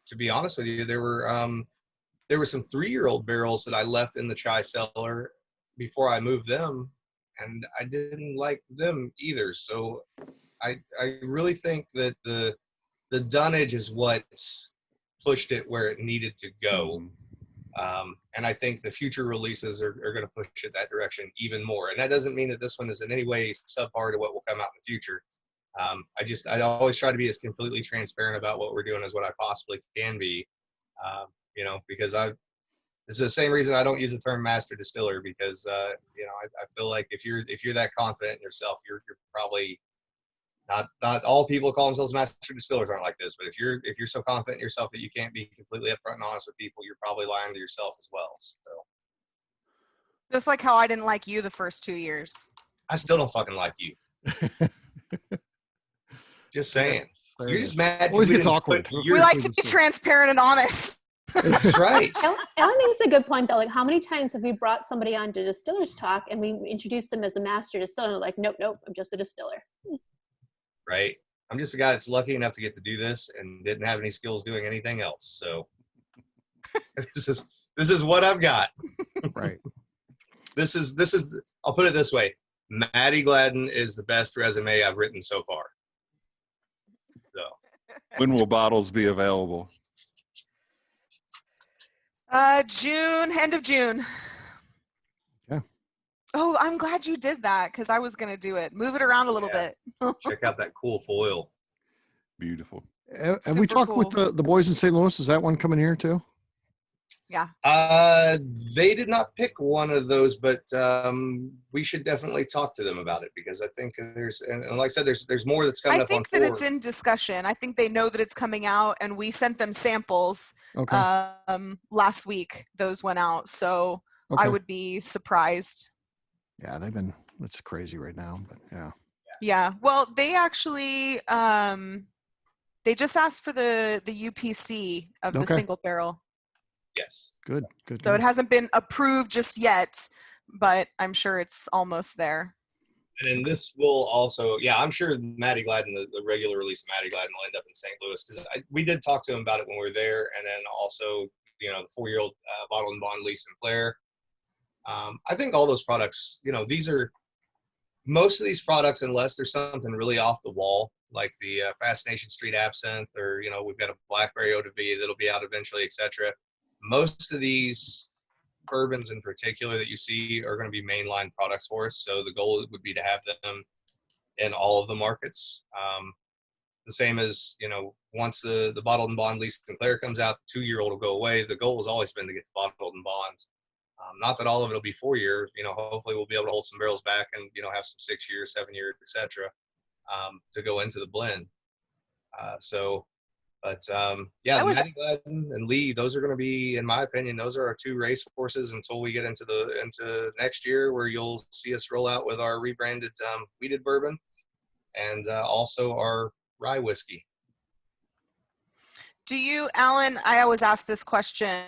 to be honest with you, there were some 3-year-old barrels that I left in the chai cellar before I moved them, and I didn't like them either. So I really think that the dunnage is what pushed it where it needed to go. And I think the future releases are going to push it that direction even more. And that doesn't mean that this one is in any way subpar to what will come out in the future. I always try to be as completely transparent about what we're doing as what I possibly can be. You know, because this is the same reason I don't use the term master distiller, because you know, I feel like if you're that confident in yourself, you're probably not all people who call themselves master distillers aren't like this, but if you're so confident in yourself that you can't be completely upfront and honest with people, you're probably lying to yourself as well. So Just like how I didn't like you the first 2 years. I still don't fucking like you. Just saying. You're just mad. Always gets awkward. We like to be transparent and honest. That's right. Ellen makes a good point though. Like, how many times have we brought somebody on to Distillers Talk and we introduced them as the master distiller? And they're like, nope, I'm just a distiller. Right. I'm just a guy that's lucky enough to get to do this and didn't have any skills doing anything else. So this is what I've got. Right. This is. I'll put it this way: Mattie Gladden is the best resume I've written so far. So, When will bottles be available? June, end of June. Yeah. Oh, I'm glad you did that because I was gonna do it. Move it around a little bit. check out that cool foil. Beautiful. Have we talked with the boys in St. Louis? Is that one coming here too? Yeah. They did not pick one of those, but we should definitely talk to them about it because I think there's, and like I said, there's more that's coming I up on think that it's forward. in discussion. I think they know that it's coming out, and we sent them samples last week. Those went out, so I would be surprised. Yeah, it's crazy right now, but yeah. Yeah. Well, they actually they just asked for the UPC of the single barrel. Yes. Good. So it hasn't been approved just yet, but I'm sure it's almost there. And then this will also, I'm sure Mattie Gladden, the regular release of Mattie Gladden will end up in St. Louis because we did talk to him about it when we were there, and then also, the 4-year-old Bottled and Bond Lee Sinclair. I think all those products, most of these products, unless there's something really off the wall, like the Fascination Street Absinthe, or, we've got a Blackberry Eau de Vie that'll be out eventually, etc. Most of these bourbons in particular that you see are going to be mainline products for us. So the goal would be to have them in all of the markets. The same as, once the Bottled and Bond Lee Sinclair comes out, the 2-year-old will go away. The goal has always been to get the Bottled and Bonds. Not that all of it will be 4 year, hopefully we'll be able to hold some barrels back and, have some 6 years, 7 years, etc. To go into the blend. Mattie Gladden and Lee, those are going to be, in my opinion, those are our 2 race horses until we get into next year, where you'll see us roll out with our rebranded wheated bourbon and also our rye whiskey. Do you, Alan? I always ask this question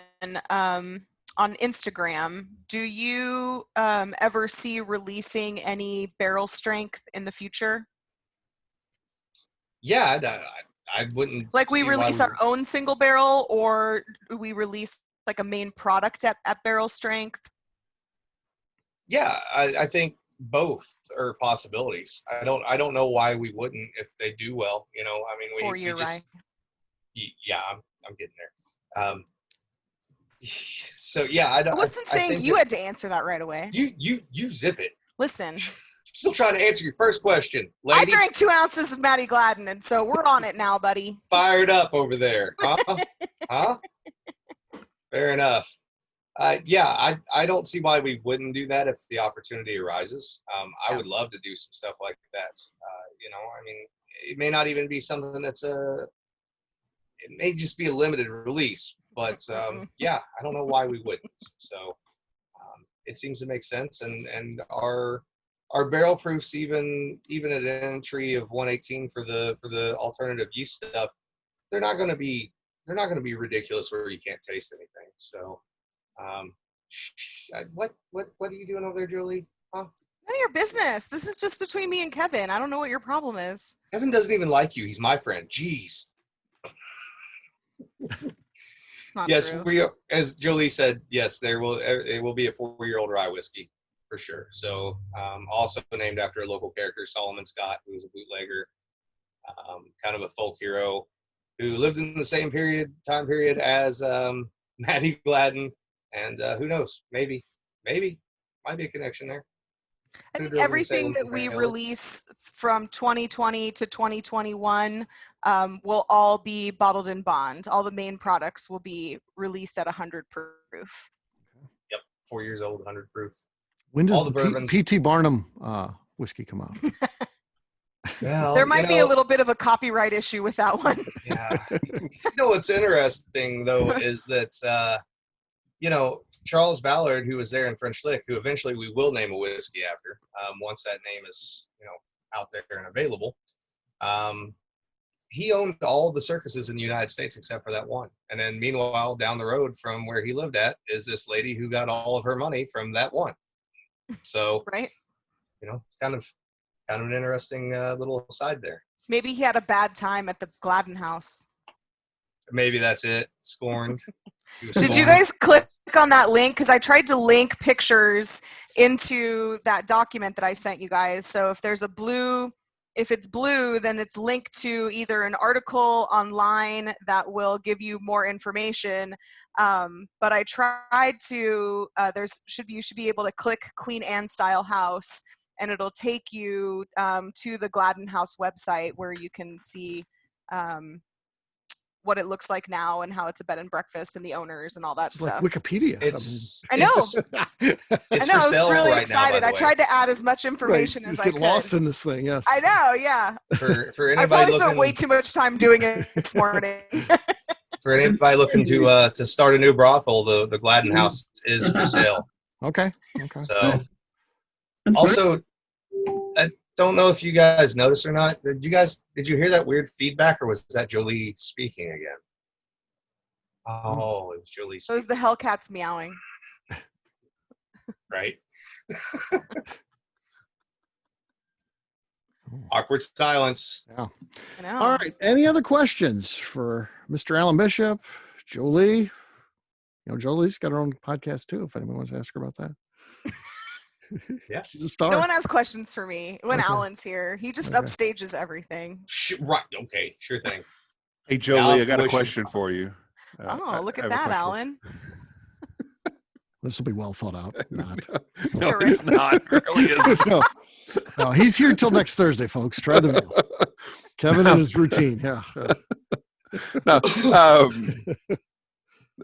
on Instagram. Do you ever see releasing any barrel strength in the future? Yeah, I wouldn't. Like we release our own single barrel, or we release like a main product at barrel strength? Yeah, I think both are possibilities. I don't know why we wouldn't if they do well. I mean, 4-year rye. Yeah, I'm getting there. So yeah, I wasn't saying you had to answer that right away. You zip it. Listen. Still trying to answer your first question, lady. I drank 2 ounces of Mattie Gladden, and so we're on it now, buddy. Fired up over there, huh? Huh? Fair enough. I don't see why we wouldn't do that if the opportunity arises. I would love to do some stuff like that. I mean, it may not even be something that's it may just be a limited release, but I don't know why we wouldn't. So it seems to make sense, and our barrel proofs, even at an entry of 118 for the alternative yeast stuff, they're not going to be ridiculous where you can't taste anything. So, what are you doing over there, Jolee? Huh? None of your business. This is just between me and Kevin. I don't know what your problem is. Kevin doesn't even like you. He's my friend. Jeez. It's not yes, true. we are, as Jolee said. Yes, it will be a 4-year-old rye whiskey. For sure. So also named after a local character, Solomon Scott, who was a bootlegger, kind of a folk hero who lived in the same time period as Mattie Gladden. And who knows, maybe might be a connection there. I think everything that we release from 2020 to 2021 will all be bottled in bond. All the main products will be released at 100 proof. Yep, 4 years old, 100 proof. When does the P.T. Barnum whiskey come out? Well, there might be a little bit of a copyright issue with that one. Yeah. What's interesting, though, is that, Charles Ballard, who was there in French Lick, who eventually we will name a whiskey after, once that name is, out there and available. He owned all the circuses in the United States except for that one. And then meanwhile, down the road from where he lived at is this lady who got all of her money from that one. So, right. It's kind of an interesting little aside there. Maybe he had a bad time at the Gladden house. Maybe that's it. Scorned. Did you guys click on that link? Because I tried to link pictures into that document that I sent you guys. So if there's if it's blue, then it's linked to either an article online that will give you more information. But I tried to, you should be able to click Queen Anne style house, and it'll take you to the Gladden House website where you can see what it looks like now and how it's a bed and breakfast and the owners and all that It's stuff. like Wikipedia. I know. It's I for sale was really right excited. now, by I the way. tried to add as much information You as just I get could. lost in this thing, yes. I know, yeah. For I anybody probably spent looking, way too much time doing it this morning. for anybody looking to start a new brothel, the Gladden House is for sale. Okay. So, also, I don't know if you guys noticed or not. Did you hear that weird feedback, or was that Jolee speaking again? Oh, it was Jolee It speaking. was the Hellcats meowing. Right? Awkward silence. Yeah. I know. All right. Any other questions for Mr. Alan Bishop, Jolee? Jolee's got her own podcast too, if anyone wants to ask her about that. Yeah. She's a star. No one has questions for me when Okay. Alan's here. He just Okay. upstages everything. Right. Okay. Sure thing. Hey, Jolee, I got a wish you- question for you. Oh, look I at have a that, question. Alan. This will be well thought out. Not. No, Yeah, it's not. It really isn't. No, he's here till next Thursday, folks. Try the veal. Kevin and his routine. Yeah. No,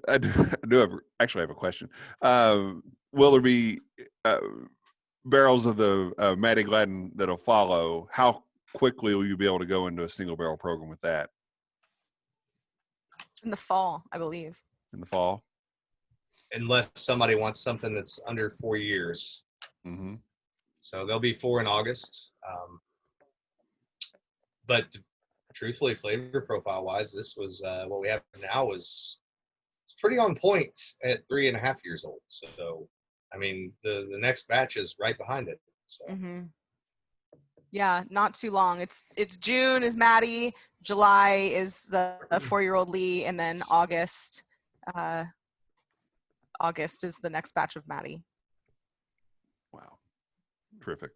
I do have actually have a question. Will there be barrels of the Mattie Gladden that'll follow? How quickly will you be able to go into a single barrel program with that In the fall, I believe. in the fall? Unless somebody wants something that's under 4 years. Mm-hmm. So there'll be 4 in August. But truthfully, flavor profile wise, this was what we have now it's pretty on point at 3.5 years old. So, I mean, the next batch is right behind it. So. Mm-hmm. Yeah, not too long. It's June is Mattie, July is the 4-year-old Lee, and then August is the next batch of Mattie. Wow, terrific.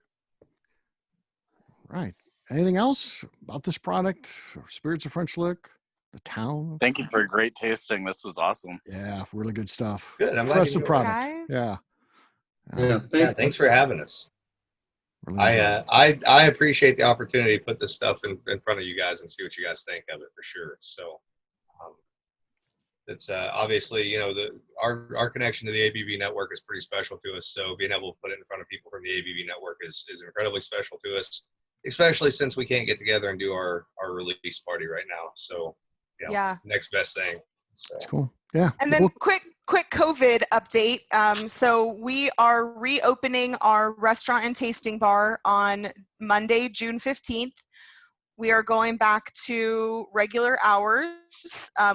Right. Anything else about this product or Spirits of French Lick, the town? Thank you for a great tasting. This was awesome. Yeah, really good stuff. Good. I'm Impressive glad you product. Guys. Yeah. Thanks for having us. Really enjoyed it. I appreciate the opportunity to put this stuff in front of you guys and see what you guys think of it for sure. So it's obviously, our connection to the ABV network is pretty special to us. So being able to put it in front of people from the ABV network is incredibly special to us, especially since we can't get together and do our release party right now. So Yeah. next best thing. So. That's cool. Yeah. And then quick COVID update. So we are reopening our restaurant and tasting bar on Monday, June 15th. We are going back to regular hours,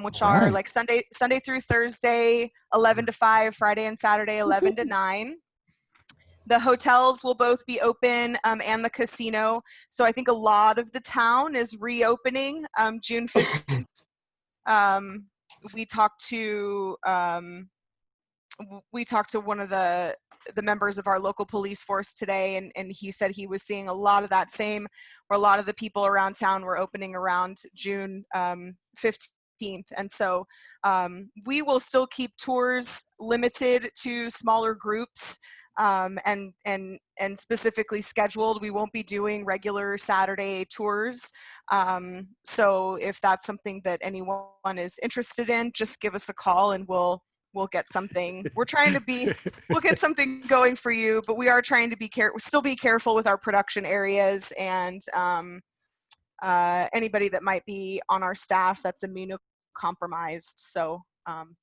which are like Sunday through Thursday, 11 to 5, Friday and Saturday, 11 to 9. The hotels will both be open and the casino. So I think a lot of the town is reopening June 15th. We talked to one of the members of our local police force today, and he said he was seeing a lot of that same, where a lot of the people around town were opening around June 15th. And so we will still keep tours limited to smaller groups and specifically scheduled. We won't be doing regular Saturday tours. So if that's something that anyone is interested in, just give us a call and we'll get something. We'll get something going for you, but we are trying to still be careful with our production areas and anybody that might be on our staff that's immunocompromised. So,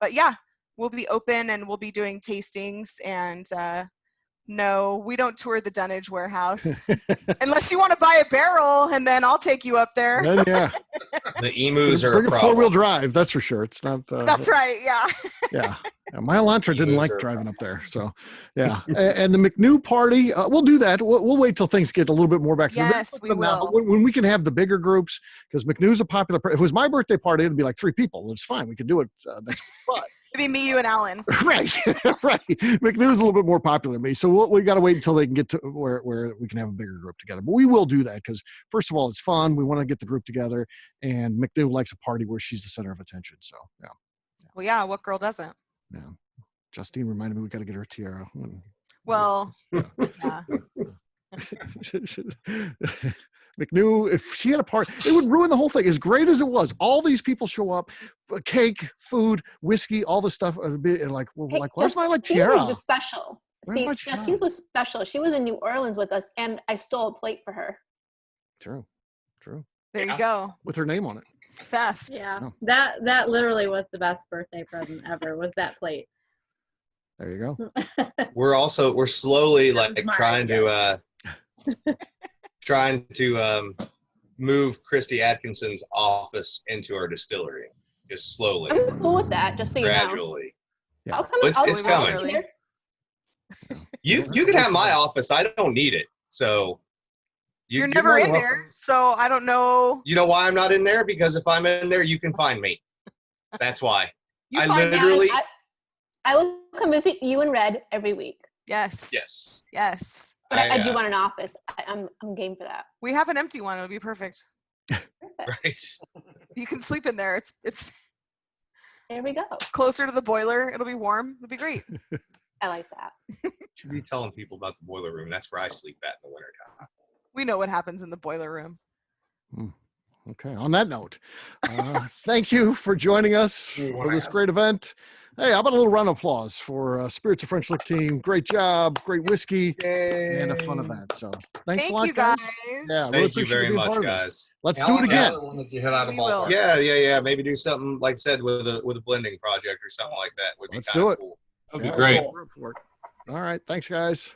but yeah, we'll be open and we'll be doing tastings and no, we don't tour the dunnage warehouse unless you want to buy a barrel, and then I'll take you up there. Then, yeah. The emus are Bring a a problem. 4-wheel drive, that's for sure. It's not. That's right. Yeah. Yeah. My Elantra didn't like driving up there, so yeah. And the McNew party, we'll do that. We'll wait till things get a little bit more back to Yes, we will. when we can have the bigger groups, because McNew's a popular. If it was my birthday party, it'd be like 3 people. It's fine. We could do it next week. It'd be me, you, and Alan. Right, right. McNew's a little bit more popular than me, so we got to wait until they can get to where we can have a bigger group together. But we will do that because, first of all, it's fun. We want to get the group together, and McNew likes a party where she's the center of attention. So yeah. Well, yeah. What girl doesn't? Yeah. Justine reminded me we got to get her a tiara. Well, yeah. McNew, if she had a party, it would ruin the whole thing. As great as it was, all these people show up, cake, food, whiskey, all this stuff. It'd be like, well, Hey, like, where's my like Justine tiara? was special. Steve, Justine was special. She was in New Orleans with us, and I stole a plate for her. True. There you go. With her name on it. Theft. Yeah, Oh. that literally was the best birthday present ever. Was that plate? There you go. We're slowly That was like my trying to move Christy Atkinson's office into our distillery, just slowly, I'm cool with that, just so you know. gradually. I'll come. It's I'll coming. be there. You can have my office. I don't need it. So You're never more in than welcome. there, so I don't know. You know why I'm not in there? Because if I'm in there, you can find me. That's why. You I find literally. I will come visit you and Red every week. Yes. Yes. Yes. But I do want an office. I'm game for that. We have an empty one. It'll be perfect. Right. You can sleep in there. It's There we go. closer to the boiler. It'll be warm. It'll be great. I like that. Should be telling people about the boiler room. That's where I sleep at in the wintertime. We know what happens in the boiler room. Okay. On that note, thank you for joining us for this great event. Hey, how about a little round of applause for Spirits of French Lick team? Great job, great whiskey, and a fun event. So thanks a lot, you guys. Yeah, really Thank you appreciate very being much, part of this. guys. Let's do it again. We will. Yeah. Maybe do something like I said with a blending project or something like that. Would be Let's kinda do it. cool. That'd be great. All right. Thanks, guys.